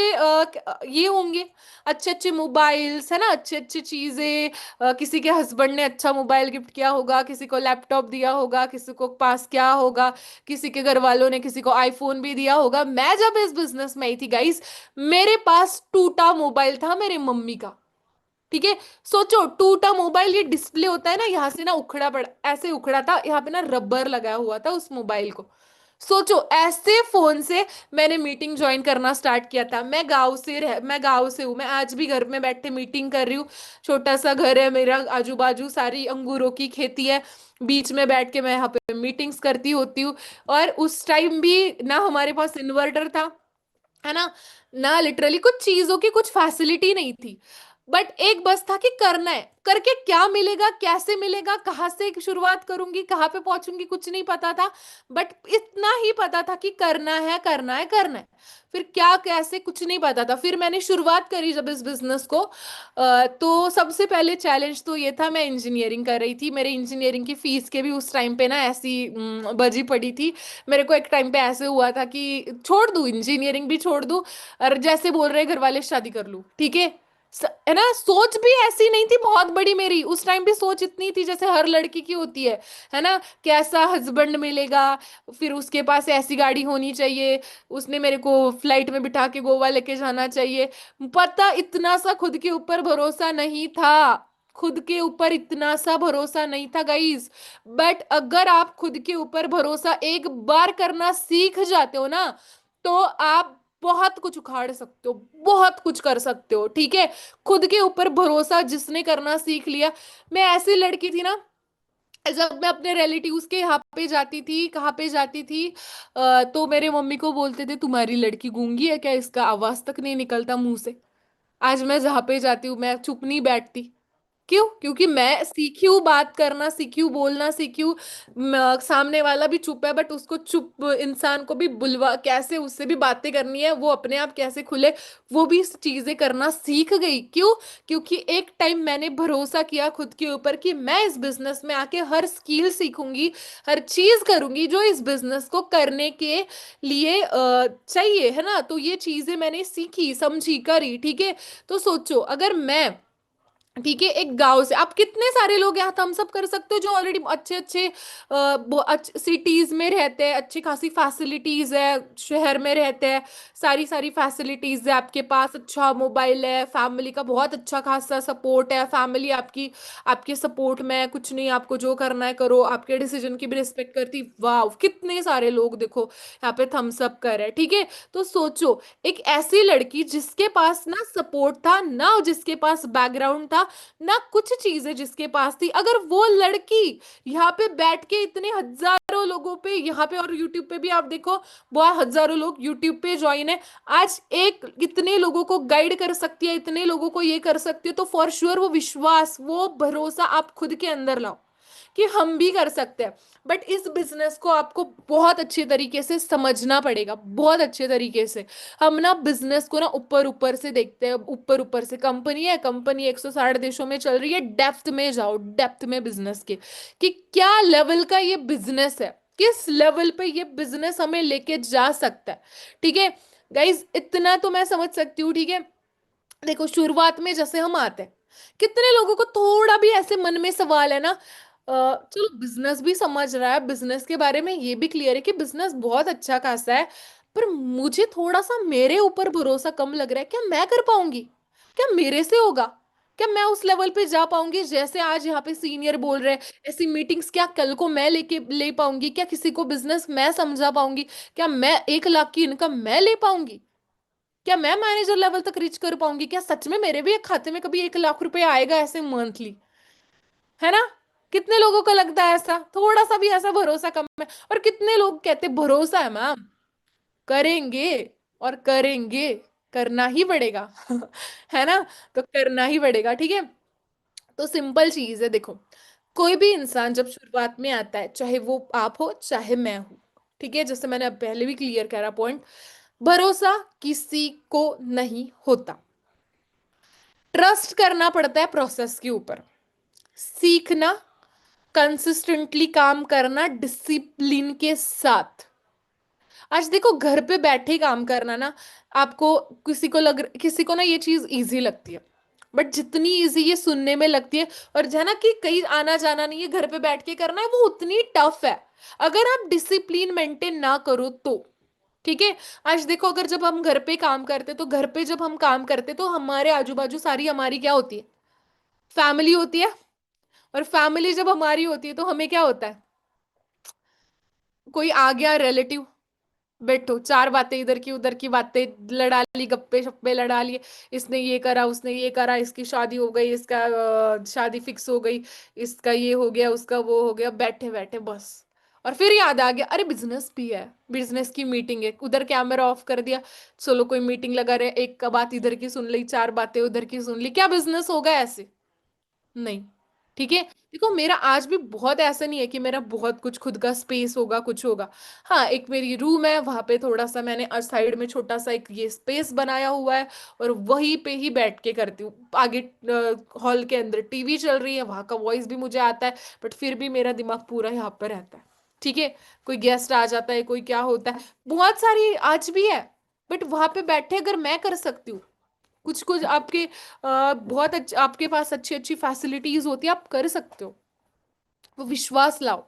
ये होंगे, अच्छे अच्छे मोबाइल्स है ना, अच्छे अच्छे चीजें। किसी के हस्बैंड ने अच्छा मोबाइल गिफ्ट किया होगा, किसी को लैपटॉप दिया होगा, किसी को पास किया होगा, किसी के घर वालों ने किसी को आईफोन भी दिया होगा। मैं जब इस बिजनेस में आई थी गाइस, मेरे पास टूटा मोबाइल था मेरे मम्मी का। ठीक है। सोचो, टूटा मोबाइल, ये डिस्प्ले होता है ना, यहाँ से ना उखड़ा पड़ा, ऐसे उखड़ा था, यहाँ पे ना रबर लगाया हुआ था उस मोबाइल को। सोचो, ऐसे फोन से मैंने मीटिंग ज्वाइन करना स्टार्ट किया था। मैं गांव से हूँ, मैं आज भी घर में बैठे मीटिंग कर रही हूँ। छोटा सा घर है मेरा, आजू बाजू सारी अंगूरों की खेती है, बीच में बैठ के मैं यहाँ पे मीटिंग्स करती होती हूँ। और उस टाइम भी ना हमारे पास इन्वर्टर था, है ना, ना लिटरली कुछ चीजों की कुछ फैसिलिटी नहीं थी। बट एक बस था कि करना है, करके क्या मिलेगा, कैसे मिलेगा, कहाँ से शुरुआत करूंगी, कहाँ पे पहुंचूंगी, कुछ नहीं पता था। बट इतना ही पता था कि करना है, करना है, करना है। फिर क्या कैसे कुछ नहीं पता था। फिर मैंने शुरुआत करी जब इस बिजनेस को, तो सबसे पहले चैलेंज तो ये था, मैं इंजीनियरिंग कर रही थी, मेरे इंजीनियरिंग की फीस के भी उस टाइम पे ना ऐसी बजी पड़ी थी। मेरे को एक टाइम पे ऐसे हुआ था कि छोड़ दूं, इंजीनियरिंग भी छोड़ दूं, और जैसे बोल रहे घर वाले शादी कर लूं। ठीक है। है ना, सोच भी ऐसी नहीं थी बहुत बड़ी मेरी, उस टाइम भी सोच इतनी थी जैसे हर लड़की की होती है ना, कैसा हस्बैंड मिलेगा, फिर उसके पास ऐसी गाड़ी होनी चाहिए, उसने मेरे को फ्लाइट में बिठा के गोवा लेके जाना चाहिए। पता, इतना सा खुद के ऊपर भरोसा नहीं था, खुद के ऊपर इतना सा भरोसा नहीं था गाइस। बट अगर आप खुद के ऊपर भरोसा एक बार करना सीख जाते हो ना, तो आप बहुत कुछ उखाड़ सकते हो, बहुत कुछ कर सकते हो। ठीक है। खुद के ऊपर भरोसा जिसने करना सीख लिया, मैं ऐसी लड़की थी ना, जब मैं अपने रिलेटिव्स के यहाँ पे जाती थी, कहाँ पे जाती थी, तो मेरे मम्मी को बोलते थे तुम्हारी लड़की गूंगी है क्या, इसका आवाज तक नहीं निकलता मुंह से। आज मैं जहाँ पे जाती हूँ मैं चुप नहीं बैठती। क्यों? क्योंकि मैं सीखी हूँ बात करना, सीखी हूँ बोलना, सीखी हूँ। सामने वाला भी चुप है, बट उसको चुप इंसान को भी बुलवा, कैसे उससे भी बातें करनी है, वो अपने आप कैसे खुले, वो भी चीजें करना सीख गई। क्यों? क्योंकि एक टाइम मैंने भरोसा किया खुद के ऊपर कि मैं इस बिजनेस में आके हर स्किल सीखूंगी, हर चीज करूंगी जो इस बिजनेस को करने के लिए चाहिए, है ना। तो ये चीजें मैंने सीखी, समझी, करी। ठीक है। तो सोचो, अगर मैं, ठीक है, एक गांव से आप कितने सारे लोग यहाँ थम्स अप कर सकते हो जो ऑलरेडी अच्छे अच्छे सिटीज में रहते हैं, अच्छी खासी फैसिलिटीज है, शहर में रहते हैं, सारी सारी फैसिलिटीज है आपके पास, अच्छा मोबाइल है, फैमिली का बहुत अच्छा खासा सपोर्ट है, फैमिली आपकी आपके सपोर्ट में है, कुछ नहीं, आपको जो करना है करो, आपके डिसीजन की भी रिस्पेक्ट करती। वाह, कितने सारे लोग देखो यहाँ पे थम्स अप कर रहे हैं। ठीक है। तो सोचो, एक ऐसी लड़की जिसके पास ना सपोर्ट था, ना जिसके पास बैकग्राउंड था, ना कुछ चीजें जिसके पास थी, अगर वो लड़की यहाँ पे बैठ के इतने हजारों लोगों पे यहाँ पे और यूट्यूब पे भी आप देखो, बहुत हजारों लोग यूट्यूब पे ज्वाइन है, आज एक इतने लोगों को गाइड कर सकती है, इतने लोगों को ये कर सकती है, तो फॉर श्योर वो विश्वास, वो भरोसा आप खुद के अंदर लाओ कि हम भी कर सकते हैं। बट इस बिजनेस को आपको बहुत अच्छे तरीके से समझना पड़ेगा, बहुत अच्छे तरीके से। हम ना बिजनेस को ना ऊपर ऊपर से देखते हैं, ऊपर ऊपर से, कंपनी है, कंपनी 160 देशों में चल रही है, डेप्थ में जाओ, डेप्थ में बिजनेस के, कि क्या लेवल का ये बिजनेस है, किस लेवल पे ये बिजनेस हमें लेके जा सकता है। ठीक है। गाइज, इतना तो मैं समझ सकती हूँ। ठीक है। देखो, शुरुआत में जैसे हम आते हैं, कितने लोगों को थोड़ा भी ऐसे मन में सवाल है ना, चलो बिजनेस भी समझ रहा है, बिजनेस के बारे में ये भी क्लियर है कि बिजनेस बहुत अच्छा खासा है, पर मुझे थोड़ा सा मेरे ऊपर भरोसा कम लग रहा है, क्या मैं कर पाऊंगी, क्या मेरे से होगा, क्या मैं उस लेवल पे जा पाऊंगी जैसे आज यहाँ पे सीनियर बोल रहे हैं, ऐसी मीटिंग्स क्या कल को मैं लेके ले पाऊंगी, क्या किसी को बिजनेस मैं समझा पाऊंगी, क्या मैं 1 लाख की इनकम मैं ले पाऊंगी, क्या मैं मैनेजर लेवल तक रीच कर पाऊंगी, क्या सच में मेरे भी एक खाते में कभी 1 लाख रुपए आएगा ऐसे मंथली, है ना। कितने लोगों को लगता है ऐसा, थोड़ा सा भी ऐसा भरोसा कम है। और कितने लोग कहते भरोसा है मैम, करेंगे और करेंगे, करना ही पड़ेगा। है ना? तो करना ही पड़ेगा, ठीक है। तो सिंपल चीज है, देखो, कोई भी इंसान जब शुरुआत में आता है, चाहे वो आप हो चाहे मैं हूं, ठीक है, जैसे मैंने अब पहले भी क्लियर करा पॉइंट, भरोसा किसी को नहीं होता। ट्रस्ट करना पड़ता है प्रोसेस के ऊपर, सीखना, कंसिस्टेंटली काम करना डिसिप्लिन के साथ। आज देखो, घर पे बैठे काम करना ना, आपको, किसी को ना ये चीज इजी लगती है, बट जितनी इजी ये सुनने में लगती है, और जो है ना कि कहीं आना जाना नहीं है, घर पे बैठ के करना है, वो उतनी टफ है अगर आप डिसिप्लिन मेंटेन ना करो तो। ठीक है। आज देखो, अगर जब हम घर पे काम करते, तो घर पे जब हम काम करते तो हमारे आजू बाजू सारी हमारी क्या होती है? फैमिली होती है। और फैमिली जब हमारी होती है तो हमें क्या होता है? कोई आ गया रिलेटिव, बैठो, चार बातें इधर की उधर की बातें लड़ा ली, गप्पे शप्पे लड़ा लिए, इसने ये करा, उसने ये करा, इसकी शादी हो गई, इसका शादी फिक्स हो गई, इसका ये हो गया, उसका वो हो गया, बैठे बैठे बस। और फिर याद आ गया, अरे बिजनेस भी है, बिजनेस की मीटिंग है, उधर कैमरा ऑफ कर दिया, चलो कोई मीटिंग लगा रहे, एक का बात इधर की सुन ली, चार बातें उधर की सुन ली, क्या बिजनेस होगा ऐसे? नहीं। ठीक है। देखो, मेरा आज भी बहुत ऐसा नहीं है कि मेरा बहुत कुछ खुद का स्पेस होगा, कुछ होगा। हाँ, एक मेरी रूम है, वहां पे थोड़ा सा मैंने साइड में छोटा सा एक ये स्पेस बनाया हुआ है, और वहीं पे ही बैठ के करती हूँ। आगे हॉल के अंदर टीवी चल रही है, वहां का वॉइस भी मुझे आता है, बट फिर भी मेरा दिमाग पूरा यहाँ पर रहता है। ठीक है। कोई गेस्ट आ जाता है, कोई क्या होता है, बहुत सारी आज भी है, बट वहां पे बैठे अगर मैं कर सकती हूँ, कुछ कुछ आपके बहुत अच्छे, आपके पास अच्छी अच्छी फैसिलिटीज होती है, आप कर सकते हो। वो विश्वास लाओ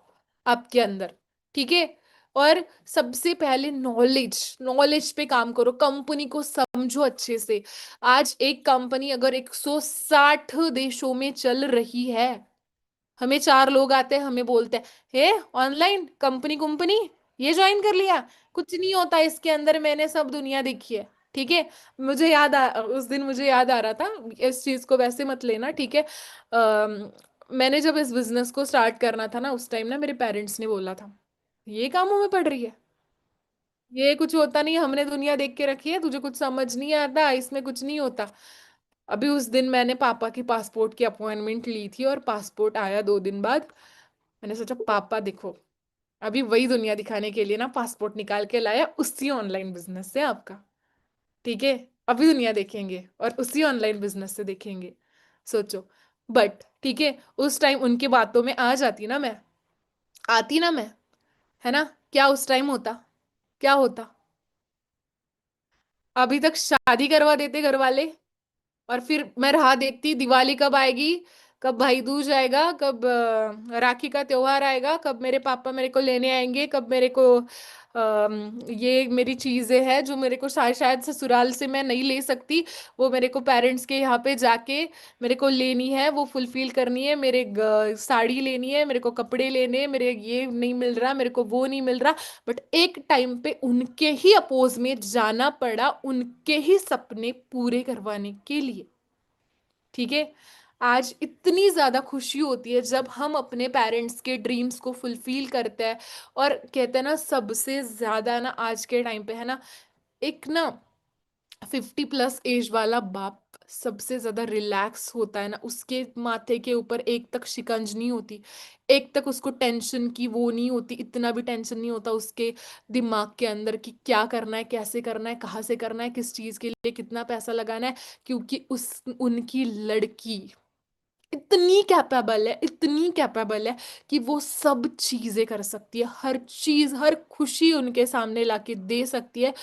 आपके अंदर। ठीक है। और सबसे पहले नॉलेज, नॉलेज पे काम करो, कंपनी को समझो अच्छे से। आज एक कंपनी अगर 160 देशों में चल रही है, हमें चार लोग आते हैं, हमें बोलते हैं, हे, ऑनलाइन कंपनी कंपनी ये ज्वाइन कर लिया, कुछ नहीं होता इसके अंदर, मैंने सब दुनिया देखी है। ठीक है। उस दिन मुझे याद आ रहा था, इस चीज को वैसे मत लेना, ठीक है। मैंने जब इस बिजनेस को स्टार्ट करना था ना, उस टाइम ना मेरे पेरेंट्स ने बोला था, ये कामों में पड़ रही है, ये कुछ होता नहीं, हमने दुनिया देख के रखी है, तुझे कुछ समझ नहीं आता, इसमें कुछ नहीं होता। अभी उस दिन मैंने पापा की पासपोर्ट की अपॉइंटमेंट ली थी, और पासपोर्ट आया 2 दिन बाद। मैंने सोचा, पापा देखो, अभी वही दुनिया दिखाने के लिए ना पासपोर्ट निकाल के लाया, उसी ऑनलाइन बिजनेस से आपका। ठीक है। अभी दुनिया देखेंगे और उसी ऑनलाइन बिजनेस से देखेंगे। सोचो। बट ठीक है, उस टाइम उनकी बातों में आ जाती ना मैं, आती ना मैं, है ना, क्या उस टाइम होता? क्या होता? अभी तक शादी करवा देते घर वाले, और फिर मैं राह देखती, दिवाली कब आएगी, कब भाई दूज आएगा, कब राखी का त्योहार आएगा, कब मेरे पापा मेरे को लेने आएंगे, कब मेरे को ये मेरी चीजें हैं जो मेरे को शायद ससुराल से मैं नहीं ले सकती, वो मेरे को पेरेंट्स के यहाँ पे जाके मेरे को लेनी है, वो फुलफिल करनी है, मेरे साड़ी लेनी है, मेरे को कपड़े लेने हैं, मेरे ये नहीं मिल रहा, मेरे को वो नहीं मिल रहा। बट एक टाइम पे उनके ही अपोज में जाना पड़ा, उनके ही सपने पूरे करवाने के लिए। ठीक है। आज इतनी ज्यादा खुशी होती है जब हम अपने पेरेंट्स के ड्रीम्स को फुलफिल करते हैं। और कहते हैं ना, सबसे ज्यादा ना आज के टाइम पे, है ना, एक ना 50+ एज वाला बाप सबसे ज्यादा रिलैक्स होता है ना, उसके माथे के ऊपर एक तक शिकंज नहीं होती, एक तक उसको टेंशन की वो नहीं होती, इतना भी टेंशन नहीं होता उसके दिमाग के अंदर कि क्या करना है, कैसे करना है, कहाँ से करना है, किस चीज के लिए कितना पैसा लगाना है। क्योंकि उस उनकी लड़की इतनी कैपेबल है, इतनी कैपेबल है कि वो सब चीजें कर सकती है, हर चीज, हर खुशी उनके सामने लाके दे सकती है।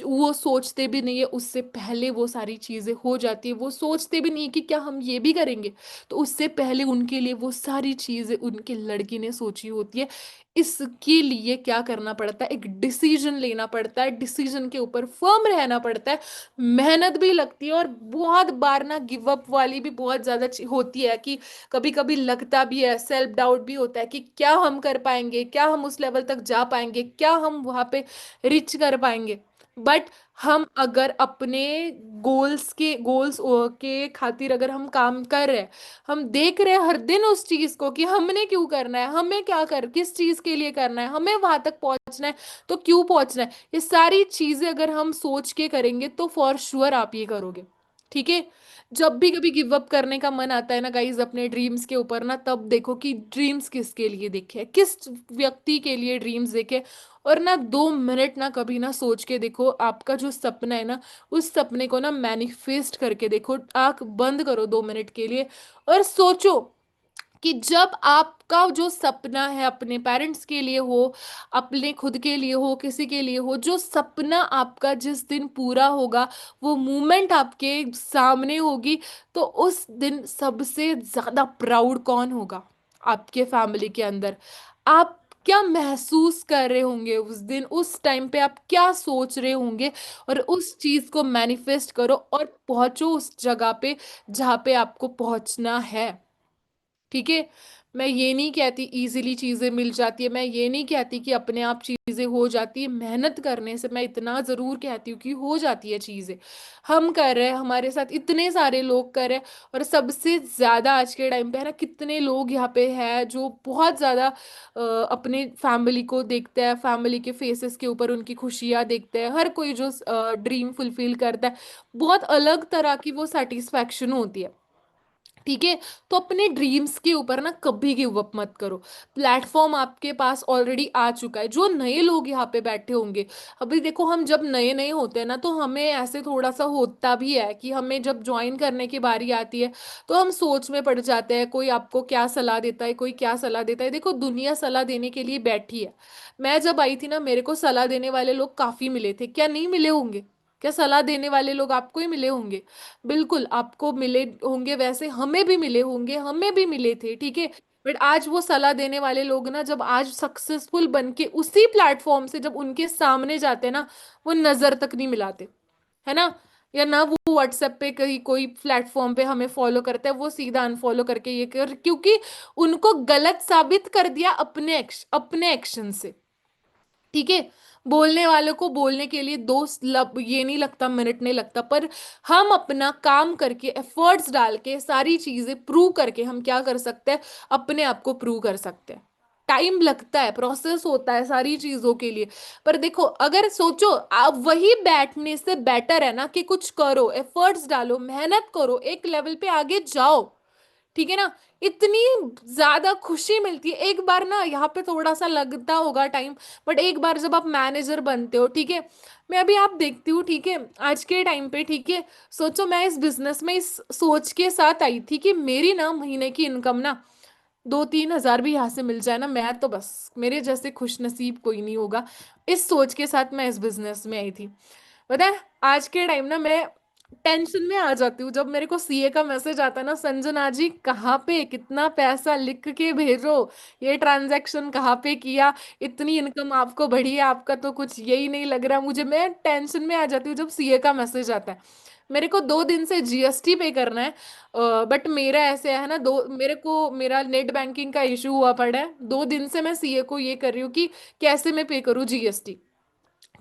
वो सोचते भी नहीं है, उससे पहले वो सारी चीजें हो जाती है, वो सोचते भी नहीं है कि क्या हम ये भी करेंगे, तो उससे पहले उनके लिए वो सारी चीजें उनके लड़की ने सोची होती है। इसके लिए क्या करना पड़ता है? एक डिसीजन लेना पड़ता है, डिसीजन के ऊपर फर्म रहना पड़ता है, मेहनत भी लगती है, और बहुत बार ना गिव अप वाली भी बहुत ज्यादा होती है, कि कभी कभी लगता भी है, सेल्फ डाउट भी होता है कि क्या हम कर पाएंगे, क्या हम उस लेवल तक जा पाएंगे, क्या हम वहां पे रिच कर पाएंगे। बट हम अगर अपने गोल्स के खातिर अगर हम काम कर रहे हैं, हम देख रहे हैं हर दिन उस चीज को कि हमने क्यों करना है, हमें क्या कर किस चीज के लिए करना है, हमें वहां तक पहुंचना है, तो क्यों पहुंचना है, ये सारी चीजें अगर हम सोच के करेंगे तो फॉर श्योर आप ये करोगे। ठीक है। जब भी कभी गिव अप करने का मन आता है ना गाइज अपने ड्रीम्स के ऊपर ना, तब देखो कि ड्रीम्स किसके लिए देखे, किस व्यक्ति के लिए ड्रीम्स देखे। और ना 2 मिनट ना कभी ना सोच के देखो आपका जो सपना है ना, उस सपने को ना मैनिफेस्ट करके देखो, आंख बंद करो 2 मिनट के लिए और सोचो कि जब आपका जो सपना है अपने पेरेंट्स के लिए हो, अपने खुद के लिए हो, किसी के लिए हो, जो सपना आपका जिस दिन पूरा होगा, वो मूमेंट आपके सामने होगी, तो उस दिन सबसे ज्यादा प्राउड कौन होगा आपके फैमिली के अंदर। आप क्या महसूस कर रहे होंगे उस दिन, उस टाइम पे आप क्या सोच रहे होंगे, और उस चीज को मैनिफेस्ट करो और पहुंचो उस जगह पे जहाँ पे आपको पहुंचना है। ठीक है। मैं ये नहीं कहती इजीली चीजें मिल जाती है, मैं ये नहीं कहती कि अपने आप चीजें हो जाती है, मेहनत करने से मैं इतना जरूर कहती हूँ कि हो जाती है चीजें। हम कर रहे हैं, हमारे साथ इतने सारे लोग कर रहे हैं, और सबसे ज्यादा आज के टाइम पे है ना, कितने लोग यहाँ पे है जो बहुत ज्यादा अपने फैमिली को देखते हैं, फैमिली के फेसेस के ऊपर उनकी खुशियां देखते हैं, हर कोई जो ड्रीम फुलफिल करता है, बहुत अलग तरह की वो सेटिस्फैक्शन होती है। ठीक है। तो अपने ड्रीम्स के ऊपर ना कभी गिव अप मत करो। प्लेटफॉर्म आपके पास ऑलरेडी आ चुका है, जो नए लोग यहाँ पे बैठे होंगे, अभी देखो हम जब नए नए होते हैं ना, तो हमें ऐसे थोड़ा सा होता भी है कि हमें जब ज्वाइन करने की बारी आती है तो हम सोच में पड़ जाते हैं, कोई आपको क्या सलाह देता है, कोई क्या सलाह देता है। देखो दुनिया सलाह देने के लिए बैठी है। मैं जब आई थी ना, मेरे को सलाह देने वाले लोग काफी मिले थे, क्या नहीं मिले होंगे? क्या सलाह देने वाले लोग आपको ही मिले होंगे? बिल्कुल आपको मिले होंगे, वैसे हमें भी मिले होंगे, हमें भी मिले थे। ठीक है। बट आज वो सलाह देने वाले लोग ना, जब आज सक्सेसफुल बन के उसी प्लेटफॉर्म से जब उनके सामने जाते हैं ना, वो नजर तक नहीं मिलाते, है ना। या ना वो व्हाट्सएप पे कहीं कोई प्लेटफॉर्म पे हमें फॉलो करता है, वो सीधा अनफॉलो करके ये कर, क्योंकि उनको गलत साबित कर दिया अपने एक्शन से। ठीक है। बोलने वालों को बोलने के लिए ये नहीं लगता, मिनट नहीं लगता, पर हम अपना काम करके एफर्ट्स डाल के सारी चीजें प्रूव करके हम क्या कर सकते हैं, अपने आप को प्रूव कर सकते हैं। टाइम लगता है, प्रोसेस होता है सारी चीजों के लिए। पर देखो अगर सोचो, आप वही बैठने से बेटर है ना कि कुछ करो, एफर्ट्स डालो, मेहनत करो, एक लेवल पे आगे जाओ। ठीक है ना। इतनी ज्यादा खुशी मिलती है एक बार ना, यहाँ पे थोड़ा सा लगता होगा टाइम, बट एक बार जब आप मैनेजर बनते हो, ठीक है। मैं अभी आप देखती हूँ, ठीक है, आज के टाइम पे, ठीक है, सोचो मैं इस बिजनेस में इस सोच के साथ आई थी कि मेरी ना महीने की इनकम ना 2-3 हजार भी यहाँ से मिल जाए ना, मैं तो बस, मेरे जैसे खुश नसीब कोई नहीं होगा। इस सोच के साथ मैं इस बिजनेस में आई थी। पता है आज के टाइम ना मैं टेंशन में आ जाती हूँ जब मेरे को सीए का मैसेज आता है ना, संजना जी कहाँ पे कितना पैसा लिख के भेजो, ये ट्रांजैक्शन कहाँ पे किया, इतनी इनकम आपको बढ़ी है, आपका तो कुछ यही नहीं लग रहा मुझे। मैं टेंशन में आ जाती हूँ जब सीए का मैसेज आता है। मेरे को 2 दिन से जीएसटी पे करना है, बट मेरा ऐसे है ना, दो मेरे को मेरा नेट बैंकिंग का इशू हुआ पड़ा है, 2 दिन से मैं सीए को ये कर रही हूँ कि कैसे मैं पे करूँ जीएसटी।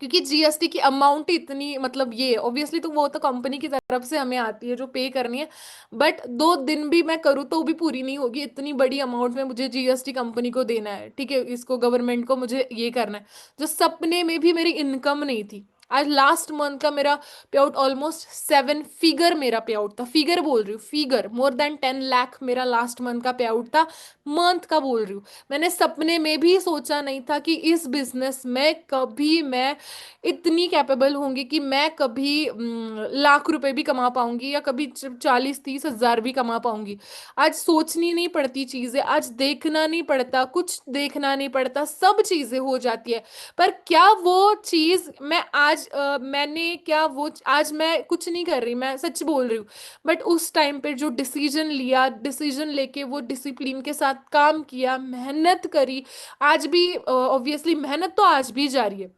क्योंकि जीएसटी की अमाउंट इतनी, मतलब ये ऑब्वियसली तो वो तो कंपनी की तरफ से हमें आती है जो पे करनी है, बट 2 दिन भी मैं करूँ तो भी पूरी नहीं होगी, इतनी बड़ी अमाउंट में मुझे जीएसटी कंपनी को देना है। ठीक है, इसको गवर्नमेंट को मुझे ये करना है, जो सपने में भी मेरी इनकम नहीं थी। आज लास्ट मंथ का मेरा पे आउट ऑलमोस्ट 7 फिगर मेरा पे आउट था, फिगर बोल रही हूँ, फिगर more than 10 लाख मेरा लास्ट मंथ का पे आउट था। मंथ का बोल रही हूँ। मैंने सपने में भी सोचा नहीं था कि इस बिजनेस में कभी मैं इतनी कैपेबल होंगी कि मैं कभी लाख रुपए भी कमा पाऊंगी, या कभी 40-30 हजार भी कमा पाऊंगी। आज सोचनी नहीं पड़ती चीजें, आज देखना नहीं पड़ता, कुछ देखना नहीं पड़ता, सब चीजें हो जाती है। पर क्या वो चीज मैं आज मैंने क्या वो आज मैं कुछ नहीं कर रही, मैं सच बोल रही हूँ। बट उस टाइम पे जो डिसीजन लिया, डिसीजन लेके वो डिसिप्लिन के साथ काम किया, मेहनत करी, आज भी ऑब्वियसली मेहनत तो आज भी जारी है।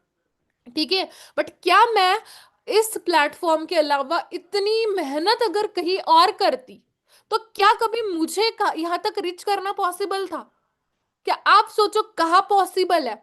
ठीक है। बट क्या मैं इस प्लेटफॉर्म के अलावा इतनी मेहनत अगर कहीं और करती, तो क्या कभी मुझे यहाँ तक रीच करना पॉसिबल था? क्या आप सोचो कहाँ पॉसिबल है?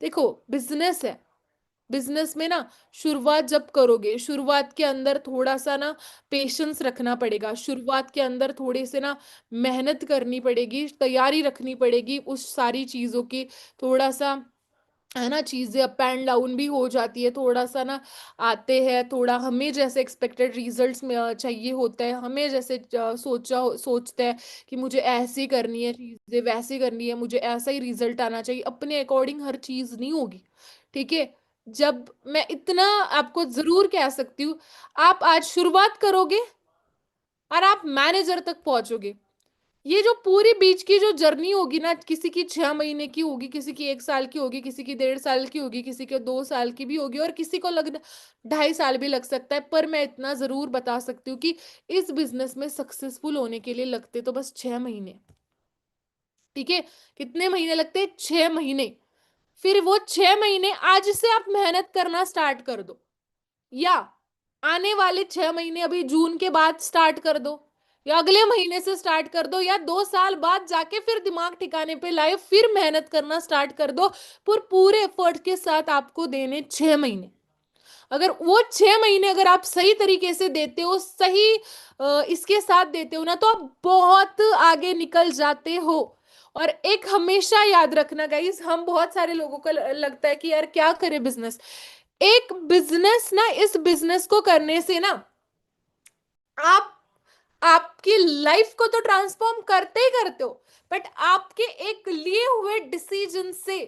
देखो बिजनेस है, बिजनेस में ना शुरुआत जब करोगे, शुरुआत के अंदर थोड़ा सा ना पेशेंस रखना पड़ेगा, शुरुआत के अंदर थोड़े से ना मेहनत करनी पड़ेगी, तैयारी रखनी पड़ेगी उस सारी चीजों की। थोड़ा सा है ना, चीजें अप एंड डाउन भी हो जाती है, थोड़ा सा ना आते हैं, थोड़ा हमें जैसे एक्सपेक्टेड रिजल्ट्स में चाहिए होता है, हमें जैसे सोचते हैं कि मुझे ऐसी करनी है चीजें, वैसी करनी है, मुझे ऐसा ही रिजल्ट आना चाहिए, अपने अकॉर्डिंग हर चीज नहीं होगी। ठीक है। जब मैं इतना आपको जरूर कह सकती हूँ, आप आज शुरुआत करोगे और आप मैनेजर तक पहुंचोगे, ये जो पूरी बीच की जो जर्नी होगी ना, किसी की 6 महीने की होगी, किसी की 1 साल की होगी, किसी की 1.5 साल की होगी, किसी के 2 साल की भी होगी, और किसी को लग 2.5 साल भी लग सकता है। पर मैं इतना जरूर बता सकती हूँ कि इस बिजनेस में सक्सेसफुल होने के लिए लगते तो बस 6 महीने। ठीक है। कितने महीने लगते हैं? 6 महीने। फिर वो 6 महीने आज से आप मेहनत करना स्टार्ट कर दो, या आने वाले 6 महीने अभी जून के बाद स्टार्ट कर दो, या अगले महीने से स्टार्ट कर दो, या 2 साल बाद जाके फिर दिमाग ठिकाने पे लाए, फिर मेहनत करना स्टार्ट कर दो। पर पूरे एफर्ट के साथ आपको देने 6 महीने। अगर वो 6 महीने अगर आप सही तरीके से देते हो, सही इसके साथ देते हो ना, तो आप बहुत आगे निकल जाते हो। और एक हमेशा याद रखना गाइस, हम बहुत सारे लोगों को लगता है कि यार क्या करे बिजनेस। एक बिजनेस ना, इस बिजनेस को करने से ना आप आपकी लाइफ को तो ट्रांसफॉर्म करते ही करते हो, बट आपके एक लिए हुए डिसीजन से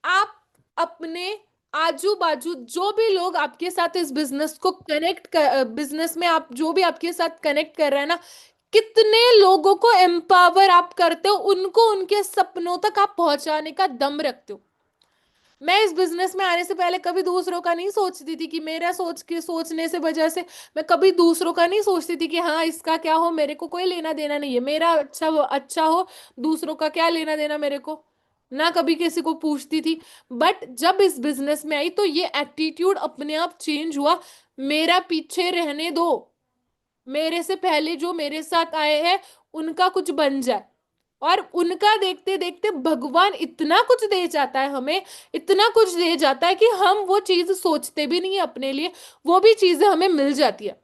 आप अपने आजू बाजू जो भी लोग आपके साथ इस बिजनेस को कनेक्ट कर, बिजनेस में आप जो भी आपके साथ कनेक्ट कर रहे हैं ना, कितने लोगों को एम्पावर आप करते हो, उनको उनके सपनों तक आप पहुंचाने का दम रखते हो। मैं इस बिजनेस में आने से पहले कभी दूसरों का नहीं सोचती थी कि मेरा सोच के सोचने से वजह से मैं कभी दूसरों का नहीं सोचती थी कि हाँ इसका क्या हो, मेरे को कोई लेना देना नहीं है, मेरा अच्छा हो, दूसरों का क्या लेना देना मेरे को, ना कभी किसी को पूछती थी। बट जब इस बिजनेस में आई तो ये एटीट्यूड अपने आप चेंज हुआ। मेरा पीछे रहने दो, मेरे से पहले जो मेरे साथ आए हैं उनका कुछ बन जाए। और उनका देखते देखते भगवान इतना कुछ दे जाता है हमें, इतना कुछ दे जाता है कि हम वो चीज सोचते भी नहीं है अपने लिए, वो भी चीजें हमें मिल जाती है।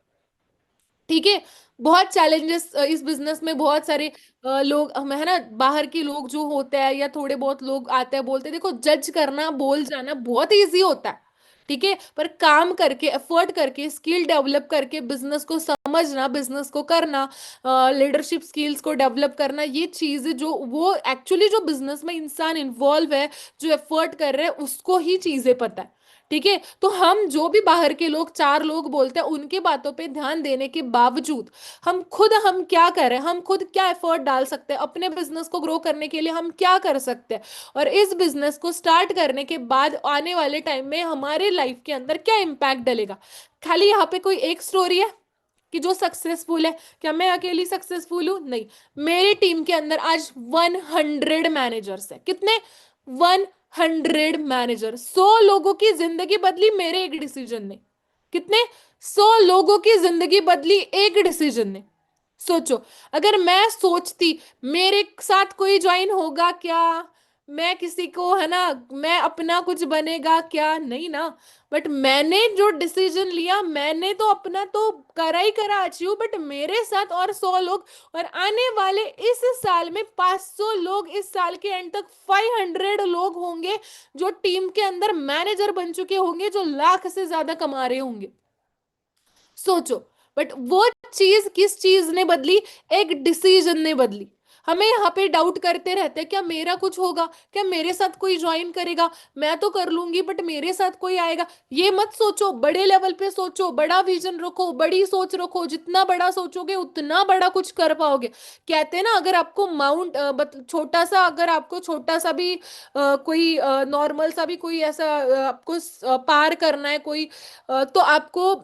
ठीक है। बहुत चैलेंजेस इस बिजनेस में, बहुत सारे लोग हम है ना, बाहर के लोग जो होते हैं या थोड़े बहुत लोग आते हैं बोलते हैं, देखो जज करना बोल जाना बहुत इजी होता है। ठीक है। पर काम करके, एफर्ट करके, स्किल डेवलप करके, बिजनेस को समझना, बिजनेस को करना, लीडरशिप स्किल्स को डेवलप करना, ये चीजें जो वो एक्चुअली जो बिजनेस में इंसान इन्वॉल्व है, जो एफर्ट कर रहे हैं, उसको ही चीजें पता है। ठीक है। तो हम जो भी बाहर के लोग, चार लोग बोलते हैं, उनकी बातों पे ध्यान देने के बावजूद हम क्या कर रहे हैं, हम खुद क्या एफर्ट डाल सकते हैं अपने बिजनेस को ग्रो करने के लिए, हम क्या कर सकते हैं, और इस बिजनेस को स्टार्ट करने के बाद आने वाले टाइम में हमारे लाइफ के अंदर क्या इम्पैक्ट डलेगा। खाली यहाँ पे कोई एक स्टोरी है कि जो सक्सेसफुल है, क्या मैं अकेली सक्सेसफुल हूं? नहीं। मेरी टीम के अंदर आज 100 मैनेजर्स है। कितने? 100 मैनेजर। 100 लोगों की जिंदगी बदली मेरे एक डिसीजन ने। कितने? 100 लोगों की जिंदगी बदली एक डिसीजन ने। सोचो, अगर मैं सोचती मेरे साथ कोई ज्वाइन होगा क्या, मैं किसी को है ना, मैं अपना कुछ बनेगा क्या, नहीं ना। बट मैंने जो डिसीजन लिया, मैंने तो अपना तो करा ही करा अचीव, बट मेरे साथ और 100 लोग, और आने वाले इस साल में 500 लोग, इस साल के एंड तक 500 लोग होंगे जो टीम के अंदर मैनेजर बन चुके होंगे, जो लाख से ज्यादा कमा रहे होंगे। सोचो। बट वो चीज किस चीज ने बदली? एक डिसीजन ने बदली। हमें यहाँ पे डाउट करते रहते हैं, क्या मेरा कुछ होगा, क्या मेरे साथ कोई ज्वाइन करेगा, मैं तो कर लूंगी बट मेरे साथ कोई आएगा। ये मत सोचो, बड़े लेवल पे सोचो, बड़ा विजन रखो, बड़ी सोच रखो, जितना बड़ा सोचोगे उतना बड़ा कुछ कर पाओगे। कहते हैं ना, अगर आपको छोटा सा, अगर आपको छोटा सा भी कोई नॉर्मल सा भी कोई ऐसा आपको पार करना है कोई, तो आपको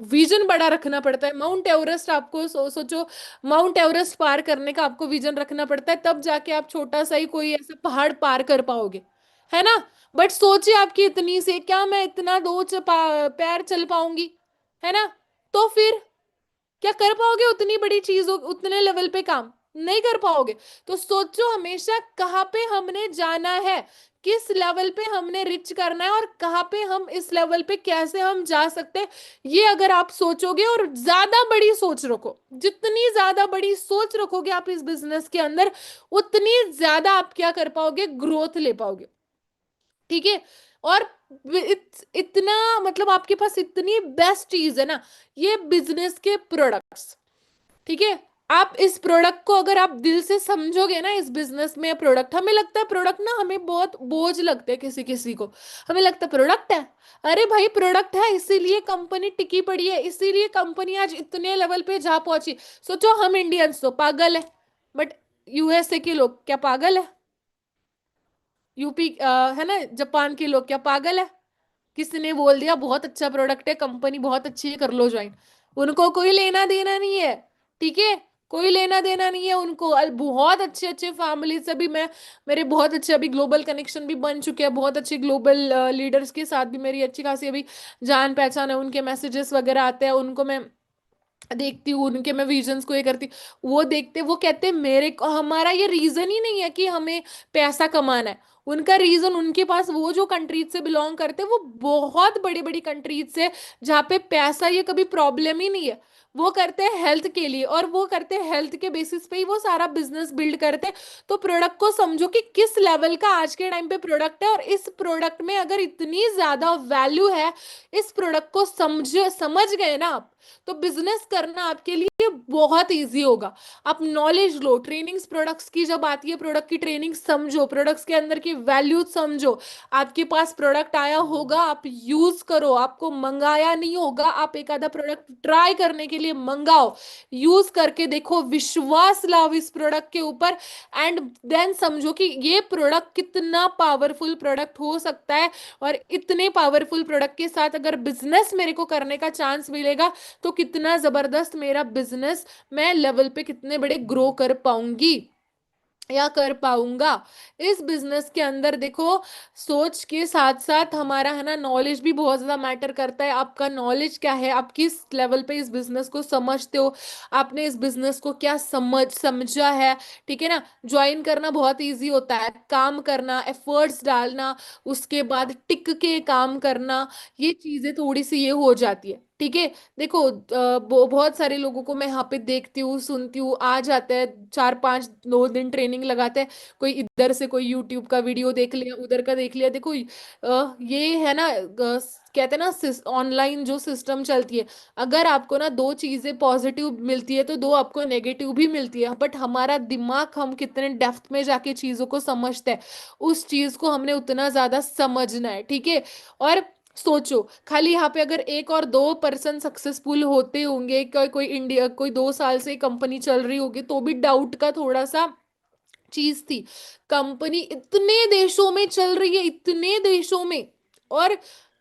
विजन बड़ा रखना पड़ता है। माउंट एवरेस्ट आपको सोचो, माउंट एवरेस्ट पार करने का आपको विजन रखना पड़ता है, तब जाके आप छोटा सा ही कोई ऐसा पहाड़ पार कर पाओगे, है ना। बट सोचिए, आपकी इतनी से क्या मैं इतना पैर चल पाऊंगी, है ना। तो फिर क्या कर पाओगे उतनी बड़ी चीज, उतने लेवल पे काम नहीं कर पाओगे। तो सोचो हमेशा कहाँ पे हमने जाना है, किस लेवल पे हमने रिच करना है और कहाँ पे हम इस लेवल पे कैसे हम जा सकते हैं, ये अगर आप सोचोगे और ज्यादा बड़ी सोच रखो, जितनी ज्यादा बड़ी सोच रखोगे आप इस बिजनेस के अंदर, उतनी ज्यादा आप क्या कर पाओगे, ग्रोथ ले पाओगे। ठीक है। और इतना मतलब आपके पास इतनी बेस्ट चीज है ना, ये बिजनेस के प्रोडक्ट्स। ठीक है। आप इस प्रोडक्ट को अगर आप दिल से समझोगे ना, इस बिजनेस में प्रोडक्ट, हमें लगता है प्रोडक्ट ना हमें बहुत बोझ लगते हैं, किसी किसी को हमें लगता है प्रोडक्ट है। अरे भाई प्रोडक्ट है, इसीलिए कंपनी टिकी पड़ी है, इसीलिए कंपनी आज इतने लेवल पे जा पहुंची। सोचो हम इंडियंस तो पागल है, बट यूएसए के लोग क्या पागल है, यूपी है ना, जापान के लोग क्या पागल है, किसी ने बोल दिया बहुत अच्छा प्रोडक्ट है, कंपनी बहुत अच्छी है, कर लो ज्वाइन, उनको कोई लेना देना नहीं है। ठीक है। कोई लेना देना नहीं है उनको। बहुत अच्छे अच्छे फैमिली से भी मैं, मेरे बहुत अच्छे अभी ग्लोबल कनेक्शन भी बन चुके हैं, बहुत अच्छे ग्लोबल लीडर्स के साथ भी मेरी अच्छी खासी अभी जान पहचान है, उनके मैसेजेस वगैरह आते हैं, उनको मैं देखती हूँ, उनके मैं विजन्स को ये करती हूँ, वो देखते, वो कहते हैं मेरे को, हमारा ये रीजन ही नहीं है कि हमें पैसा कमाना है, उनका रीजन, उनके पास वो जो कंट्रीज से बिलोंग करते हैं वो बहुत बड़ी बड़ी कंट्रीज से, जहाँ पे पैसा ये कभी प्रॉब्लम ही नहीं है, वो करते हैं हेल्थ के लिए, और वो करते हैं हेल्थ के बेसिस पे ही वो सारा बिजनेस बिल्ड करते हैं। तो प्रोडक्ट को समझो कि किस लेवल का आज के टाइम पे प्रोडक्ट है, और इस प्रोडक्ट में अगर इतनी ज्यादा वैल्यू है, इस प्रोडक्ट को समझ गए ना आप, तो बिजनेस करना आपके लिए बहुत इजी होगा। आप नॉलेज लो, ट्रेनिंग्स प्रोडक्ट्स की जब आती है, प्रोडक्ट की ट्रेनिंग समझो, प्रोडक्ट्स के अंदर की वैल्यू समझो। आपके पास प्रोडक्ट आया होगा, आप यूज करो, आपको मंगाया नहीं होगा, आप एक आधा प्रोडक्ट ट्राई करने के लिए मंगाओ, यूज करके देखो, विश्वास लाओ इस प्रोडक्ट के ऊपर, एंड देन समझो कि ये प्रोडक्ट कितना पावरफुल प्रोडक्ट हो सकता है। और इतने पावरफुल प्रोडक्ट के साथ अगर बिजनेस मेरे को करने का चांस मिलेगा, तो कितना जबरदस्त मेरा बिजनेस, मैं लेवल पे कितने बड़े ग्रो कर पाऊंगी या कर पाऊंगा। इस बिजनेस के अंदर देखो, सोच के साथ साथ हमारा है ना नॉलेज भी बहुत ज्यादा मैटर करता है। आपका नॉलेज क्या है, आप किस लेवल पे इस बिजनेस को समझते हो, आपने इस बिजनेस को क्या समझा है। ठीक है ना। ज्वाइन करना बहुत इजी होता है, काम करना, एफर्ट्स डालना, उसके बाद टिक के काम करना, ये चीजें थोड़ी सी ये हो जाती है। ठीक है। देखो बहुत सारे लोगों को मैं यहाँ पे देखती हूँ, सुनती हूँ, आ जाते हैं 4 5 2 दिन ट्रेनिंग लगाते हैं, कोई इधर से कोई यूट्यूब का वीडियो देख लिया, उधर का देख लिया। देखो ये है ना, कहते हैं ना ऑनलाइन जो सिस्टम चलती है, अगर आपको ना 2 चीजें पॉजिटिव मिलती है तो 2 आपको नेगेटिव भी मिलती है, बट हमारा दिमाग, हम कितने डेप्थ में जाके चीजों को समझते हैं, उस चीज को हमने उतना ज्यादा समझना है। ठीक है। और सोचो, खाली यहाँ पे अगर 1 और 2 पर्सन सक्सेसफुल होते होंगे, कोई इंडिया, कोई 2 साल से कंपनी चल रही होगी, तो भी डाउट का थोड़ा सा चीज थी। कंपनी इतने देशों में चल रही है, इतने देशों में, और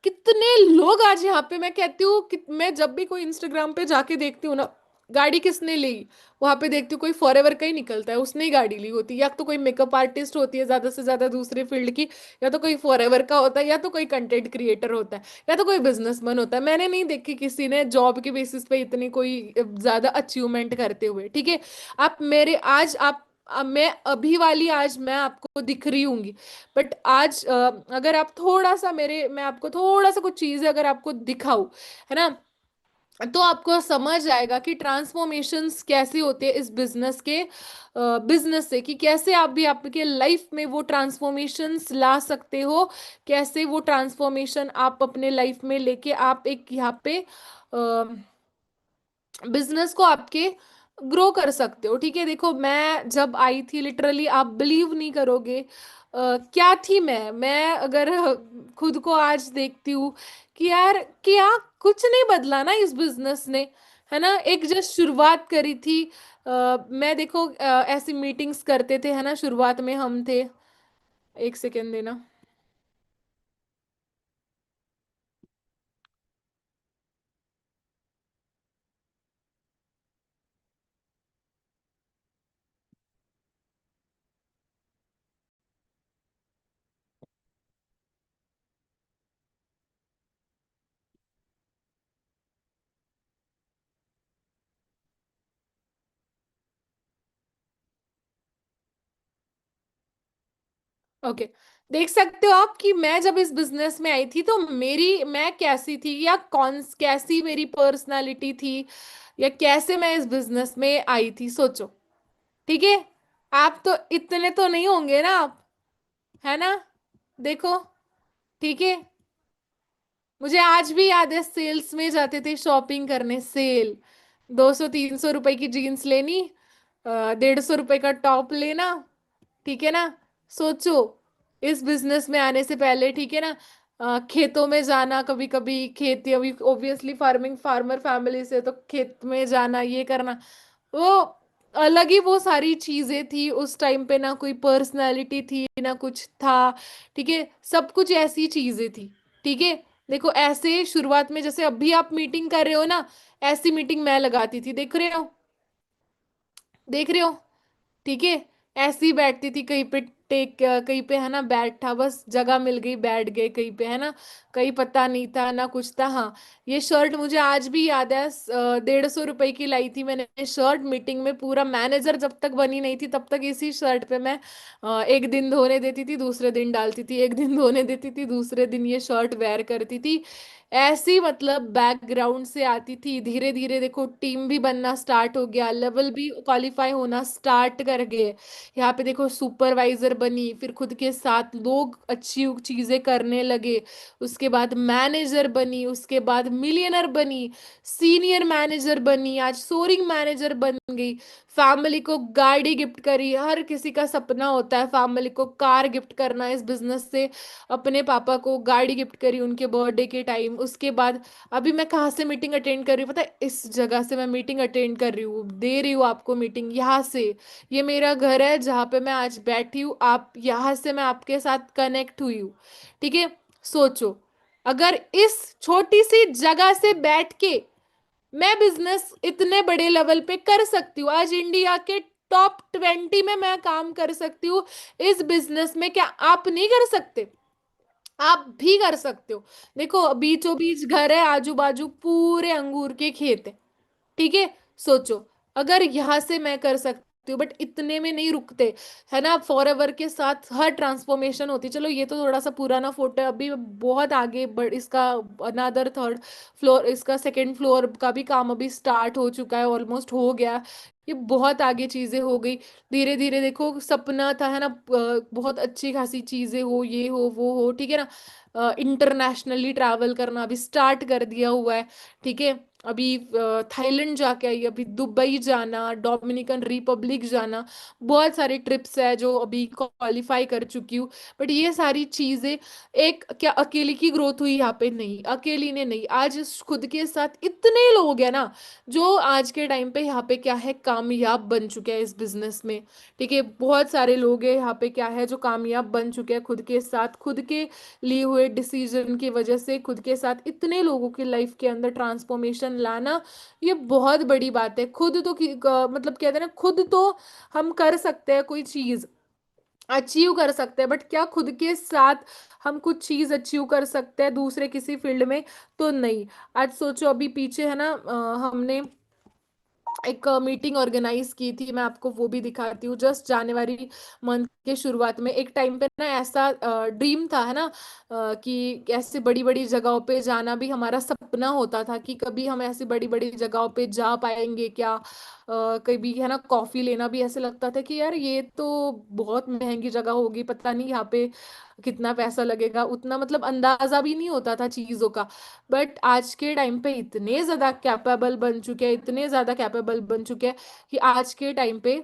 कितने लोग आज यहाँ पे, मैं कहती हूँ कि मैं जब भी कोई इंस्टाग्राम पे जाके देखती हूँ ना, गाड़ी किसने ली, वहां पे देखती हूँ कोई फॉरएवर का ही निकलता है, उसने ही गाड़ी ली होती है, या तो कोई मेकअप आर्टिस्ट होती है ज्यादा से ज्यादा दूसरे फील्ड की, या तो कोई फॉरएवर का होता है, या तो कोई कंटेंट क्रिएटर होता है, या तो कोई बिजनेसमैन होता है। मैंने नहीं देखी किसी ने जॉब के बेसिस पे इतनी कोई ज्यादा अचीवमेंट करते हुए। ठीक है। आप मेरे आज आप मैं अभी वाली आज मैं आपको दिख रही हूंगी, बट आज अगर आप थोड़ा सा मेरे, मैं आपको थोड़ा सा कुछ चीजें अगर आपको दिखाऊं, है ना, तो आपको समझ आएगा कि ट्रांसफॉर्मेशंस कैसे होते हैं इस बिजनेस के, बिजनेस से, कि कैसे आप भी आपके लाइफ में वो ट्रांसफॉर्मेशंस ला सकते हो, कैसे वो ट्रांसफॉर्मेशन आप अपने लाइफ में लेके आप एक यहाँ पे बिजनेस को आपके ग्रो कर सकते हो। ठीक है। देखो मैं जब आई थी, लिटरली आप बिलीव नहीं करोगे क्या थी मैं अगर खुद को आज देखती हूँ कि यार क्या कुछ नहीं बदला ना इस बिजनेस ने, है ना, एक जस्ट शुरुआत करी थी। मैं देखो ऐसी मीटिंग्स करते थे, है ना, शुरुआत में हम थे, 1 सेकेंड देना। ओके। देख सकते हो आप कि मैं जब इस बिजनेस में आई थी तो मेरी मैं कैसी थी, या कौन कैसी मेरी पर्सनालिटी थी, या कैसे मैं इस बिजनेस में आई थी, सोचो। ठीक है। आप तो इतने तो नहीं होंगे ना आप, है ना? देखो। ठीक है। मुझे आज भी याद है, सेल्स में जाते थे शॉपिंग करने, सेल। 200-300 रुपए की जीन्स लेनी, 150 रुपए का टॉप लेना। ठीक है ना? सोचो, इस बिजनेस में आने से पहले, ठीक है ना, खेतों में जाना, कभी कभी खेती, अभी ऑब्वियसली फार्मिंग फार्मर फैमिली से, तो खेत में जाना, ये करना, वो अलग ही वो सारी चीजें थी उस टाइम पे। ना कोई पर्सनालिटी थी, ना कुछ था। ठीक है, सब कुछ ऐसी चीजें थी। ठीक है। देखो, ऐसे शुरुआत में जैसे अभी आप मीटिंग कर रहे हो ना, ऐसी मीटिंग मैं लगाती थी, देख रहे हो? देख रहे हो? ठीक है। ऐसी ही बैठती थी कहीं पे, टेक कहीं पे, है ना, बैठा, बस जगह मिल गई बैठ गए कहीं पे, है ना? कहीं पता नहीं था ना कुछ था। हाँ, ये शर्ट मुझे आज भी याद है, 150 रुपए की लाई थी मैंने शर्ट, मीटिंग में। पूरा मैनेजर जब तक बनी नहीं थी तब तक इसी शर्ट पे मैं एक दिन धोने देती थी, दूसरे दिन डालती थी, एक दिन धोने देती थी, दूसरे दिन ये शर्ट वेयर करती थी। ऐसी मतलब बैकग्राउंड से आती थी। धीरे धीरे देखो, टीम भी बनना स्टार्ट हो गया, लेवल भी क्वालिफाई होना स्टार्ट कर गए। यहाँ पे देखो, सुपरवाइजर बनी, फिर खुद के साथ लोग अच्छी चीजें करने लगे। उसके बाद मैनेजर बनी, उसके बाद मिलियनर बनी, सीनियर मैनेजर बनी, आज सोरिंग मैनेजर बन गई। फैमिली को गाड़ी गिफ्ट करी, हर किसी का सपना होता है फैमिली को कार गिफ्ट करना। इस बिजनेस से अपने पापा को गाड़ी गिफ्ट करी उनके बर्थडे के टाइम। उसके बाद अभी मैं कहाँ से मीटिंग अटेंड कर रही हूँ, पता है? इस जगह से मैं मीटिंग अटेंड कर रही हूँ, दे रही हूँ आपको मीटिंग यहाँ से। ये मेरा घर है जहाँ पे मैं आज बैठी हूँ, आप यहाँ से, मैं आपके साथ कनेक्ट हुई हूँ। ठीक है। सोचो, अगर इस छोटी सी जगह से बैठ के मैं बिजनेस इतने बड़े लेवल पे कर सकती हूँ, आज इंडिया के टॉप 20 में मैं काम कर सकती हूँ इस बिजनेस में, क्या आप नहीं कर सकते? आप भी कर सकते हो। देखो, बीचों बीच घर है, आजू बाजू पूरे अंगूर के खेत है। ठीक है। सोचो, अगर यहाँ से मैं कर सकती हूँ, बट इतने में नहीं रुकते, है ना? फॉर एवर के साथ हर ट्रांसफॉर्मेशन होती। चलो, ये तो थोड़ा सा पुराना फोटो है, अभी बहुत आगे बढ़ इसका अनदर थर्ड फ्लोर, इसका सेकंड फ्लोर का भी काम अभी स्टार्ट हो चुका है, ऑलमोस्ट हो गया। ये बहुत आगे चीजें हो गई। धीरे धीरे देखो, सपना था, है ना, बहुत अच्छी खासी चीजें हो, ये हो वो हो, ठीक है ना? इंटरनेशनली ट्रैवल करना अभी स्टार्ट कर दिया हुआ है। ठीक है। अभी थाईलैंड जाके आई, अभी दुबई जाना, डोमिनिकन रिपब्लिक जाना, बहुत सारी ट्रिप्स है जो अभी क्वालिफाई कर चुकी हूँ। बट ये सारी चीजें, एक क्या अकेली की ग्रोथ हुई? यहाँ पे नहीं, अकेली ने नहीं, आज खुद के साथ इतने लोग हैं ना, जो आज के टाइम पे यहाँ पे क्या है, कामयाब बन चुके हैं इस बिजनेस में। ठीक है। बहुत सारे लोग हैं यहाँ पे क्या है, जो कामयाब बन चुके हैं खुद के साथ, खुद के लिए हुए डिसीजन की वजह से, खुद के साथ इतने लोगों की लाइफ के अंदर ट्रांसफॉर्मेशन लाना, ये बहुत बड़ी बात है। खुद तो मतलब कहते हैं ना, खुद तो हम कर सकते हैं कोई चीज, अचीव कर सकते हैं, बट क्या खुद के साथ हम कुछ चीज अचीव कर सकते हैं दूसरे किसी फील्ड में? तो नहीं। आज सोचो, अभी पीछे है ना, हमने एक मीटिंग ऑर्गेनाइज की थी, मैं आपको वो भी दिखाती हूँ। जस्ट जनवरी मंथ के शुरुआत में, एक टाइम पे ना ऐसा ड्रीम था, है ना, कि ऐसे बड़ी बड़ी जगहों पे जाना भी हमारा सपना होता था, कि कभी हम ऐसी बड़ी बड़ी जगहों पे जा पाएंगे क्या? कभी, है ना, कॉफी लेना भी ऐसे लगता था कि यार ये तो बहुत महंगी जगह होगी, पता नहीं यहाँ पे कितना पैसा लगेगा, उतना मतलब अंदाजा भी नहीं होता था चीजों का। बट आज के टाइम पे इतने ज्यादा कैपेबल बन चुके हैं, इतने ज्यादा कैपेबल बन चुके हैं कि आज के टाइम पे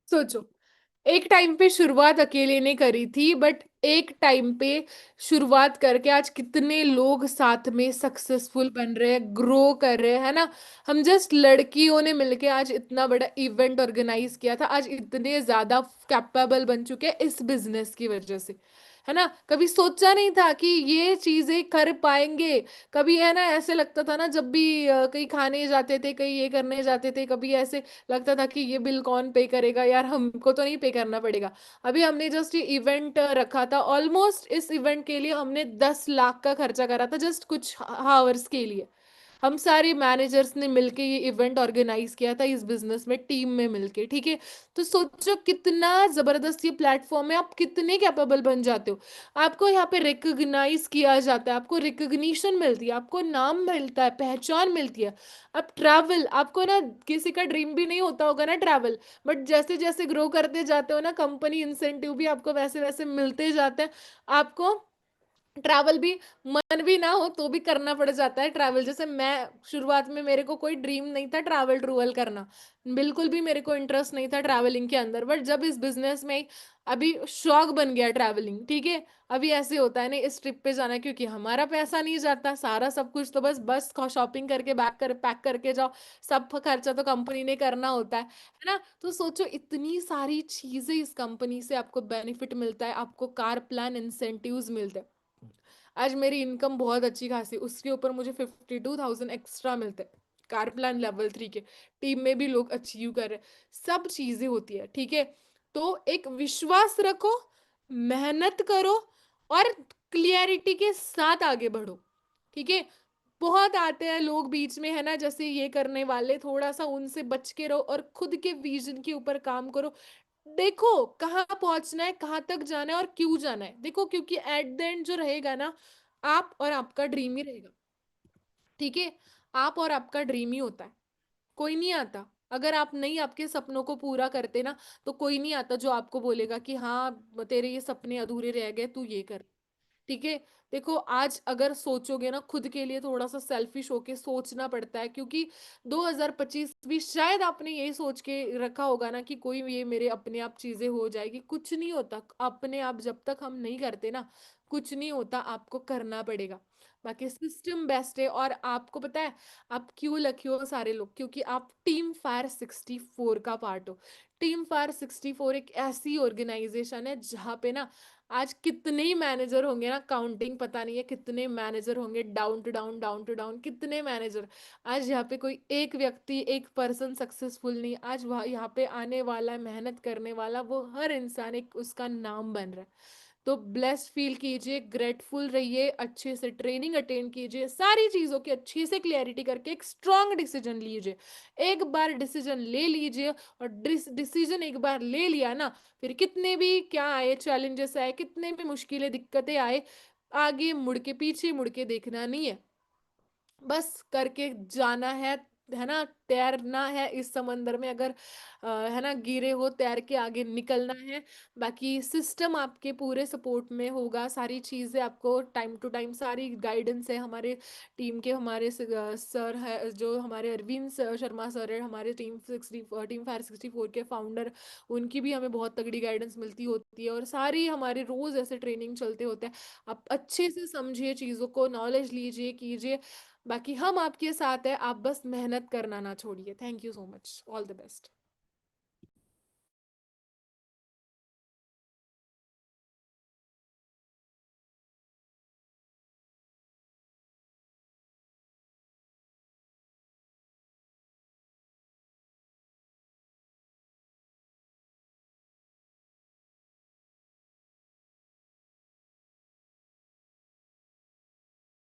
सोचो, एक टाइम पे शुरुआत अकेले ने करी थी, बट एक टाइम पे शुरुआत करके आज कितने लोग साथ में सक्सेसफुल बन रहे हैं, ग्रो कर रहे हैं, है ना। हम जस्ट लड़कियों ने मिलके आज इतना बड़ा इवेंट ऑर्गेनाइज किया था, आज इतने ज्यादा कैपेबल बन चुके हैं इस बिजनेस की वजह से, है ना। कभी सोचा नहीं था कि ये चीजें कर पाएंगे। कभी है ना, ऐसे लगता था ना, जब भी कहीं खाने जाते थे, कहीं ये करने जाते थे, कभी ऐसे लगता था कि ये बिल कौन पे करेगा यार, हमको तो नहीं पे करना पड़ेगा। अभी हमने जस्ट ये इवेंट रखा था, ऑलमोस्ट इस इवेंट के लिए हमने 10 लाख का खर्चा करा था, जस्ट कुछ हावर्स के लिए। हम सारे मैनेजर्स ने मिलके ये इवेंट ऑर्गेनाइज किया था इस बिजनेस में, टीम में मिलके, ठीक है। तो सोचो कितना जबरदस्त ये प्लेटफॉर्म है, आप कितने कैपेबल बन जाते हो। आपको यहाँ पे रिकॉग्नाइज किया जाता है, आपको रिकॉग्निशन मिलती है, आपको नाम मिलता है, पहचान मिलती है। अब ट्रैवल, आपको ना किसी का ड्रीम भी नहीं होता होगा ना ट्रैवल, बट जैसे जैसे ग्रो करते जाते हो ना, कंपनी इंसेंटिव भी आपको वैसे वैसे मिलते जाते हैं। आपको ट्रैवल भी, मन भी ना हो तो भी करना पड़ जाता है ट्रैवल। जैसे मैं शुरुआत में, मेरे को कोई ड्रीम नहीं था ट्रैवल ट्रूवल करना, बिल्कुल भी मेरे को इंटरेस्ट नहीं था ट्रैवलिंग के अंदर, बट जब इस बिजनेस में अभी शौक बन गया ट्रैवलिंग, ठीक है। अभी ऐसे होता है, नहीं इस ट्रिप पे जाना है, क्योंकि हमारा पैसा नहीं जाता, सारा सब कुछ तो बस बस शॉपिंग करके बैक कर पैक करके जाओ, सब खर्चा तो कंपनी ने करना होता है ना। तो सोचो इतनी सारी चीजें इस कंपनी से आपको बेनिफिट मिलता है, आपको कार प्लान इंसेंटिव्स मिलते हैं। आज मेरी इनकम बहुत अच्छी खासी, उसके ऊपर मुझे 52,000 एक्स्ट्रा मिलते हैं, कार प्लान लेवल 3 के। टीम में भी लोग अचीव कर रहे हैं, सब चीजें होती है, ठीक है। तो एक विश्वास रखो, मेहनत करो, और क्लियरिटी के साथ आगे बढ़ो, ठीक है। बहुत आते हैं लोग बीच में, है ना, जैसे ये करने वाले, थोड़ा सा उनसे बच के रहो और खुद के विजन के ऊपर काम करो। देखो कहाँ पहुंचना है, कहाँ तक जाना है और क्यों जाना है, देखो, क्योंकि एट द एंड जो रहेगा ना, आप और आपका ड्रीम ही रहेगा, ठीक है। आप और आपका ड्रीम ही होता है, कोई नहीं आता। अगर आप नहीं आपके सपनों को पूरा करते ना, तो कोई नहीं आता जो आपको बोलेगा कि हाँ तेरे ये सपने अधूरे रह गए, तू ये कर, ठीक है। देखो आज अगर सोचोगे ना, खुद के लिए थोड़ा सा सेल्फिश होके सोचना पड़ता है, क्योंकि 2025 भी शायद आपने यही सोच के रखा होगा ना कि कोई ये मेरे अपने आप चीजें हो जाएगी, कुछ नहीं होता अपने आप, जब तक हम नहीं करते ना कुछ नहीं होता, आपको करना पड़ेगा। बाकी सिस्टम बेस्ट है, और आपको पता है आप क्यों लकी हो सारे लोग, क्योंकि आप टीम फायर 64 का पार्ट हो। टीम फायर 64 एक ऐसी ऑर्गेनाइजेशन है जहाँ पे ना आज कितने ही मैनेजर होंगे ना, काउंटिंग पता नहीं है कितने मैनेजर होंगे, down to down, down to down, कितने मैनेजर। आज यहाँ पे कोई एक व्यक्ति, एक पर्सन सक्सेसफुल नहीं, आज वह यहाँ पे आने वाला, मेहनत करने वाला, वो हर इंसान एक उसका नाम बन रहा है। तो ब्लेस्ड फील कीजिए, ग्रेटफुल रहिए, अच्छे से ट्रेनिंग अटेंड कीजिए, सारी चीजों की अच्छे से क्लियरिटी करके एक स्ट्रांग डिसीजन लीजिए। एक बार डिसीजन ले लीजिए, और डिसीजन एक बार ले लिया ना, फिर कितने भी क्या आए चैलेंजेस आए, कितने भी मुश्किलें दिक्कतें आए, आगे मुड़ के, पीछे मुड़ के देखना नहीं है, बस करके जाना है ना। तैरना है इस समंदर में, अगर है ना गिरे हो, तैर के आगे निकलना है। बाकी सिस्टम आपके पूरे सपोर्ट में होगा, सारी चीजें आपको टाइम टू टाइम, सारी गाइडेंस है हमारे टीम के, हमारे सर है जो हमारे अरविंद शर्मा सर है, हमारे टीम फायर 64 के फाउंडर, उनकी भी हमें बहुत तगड़ी गाइडेंस मिलती होती है, और सारी हमारे रोज ऐसे ट्रेनिंग चलते होते हैं। आप अच्छे से समझिए चीजों को, नॉलेज लीजिए, कीजिए। बाकी हम आपके साथ है, आप बस मेहनत करना ना छोड़िए। Thank you so much, all the best.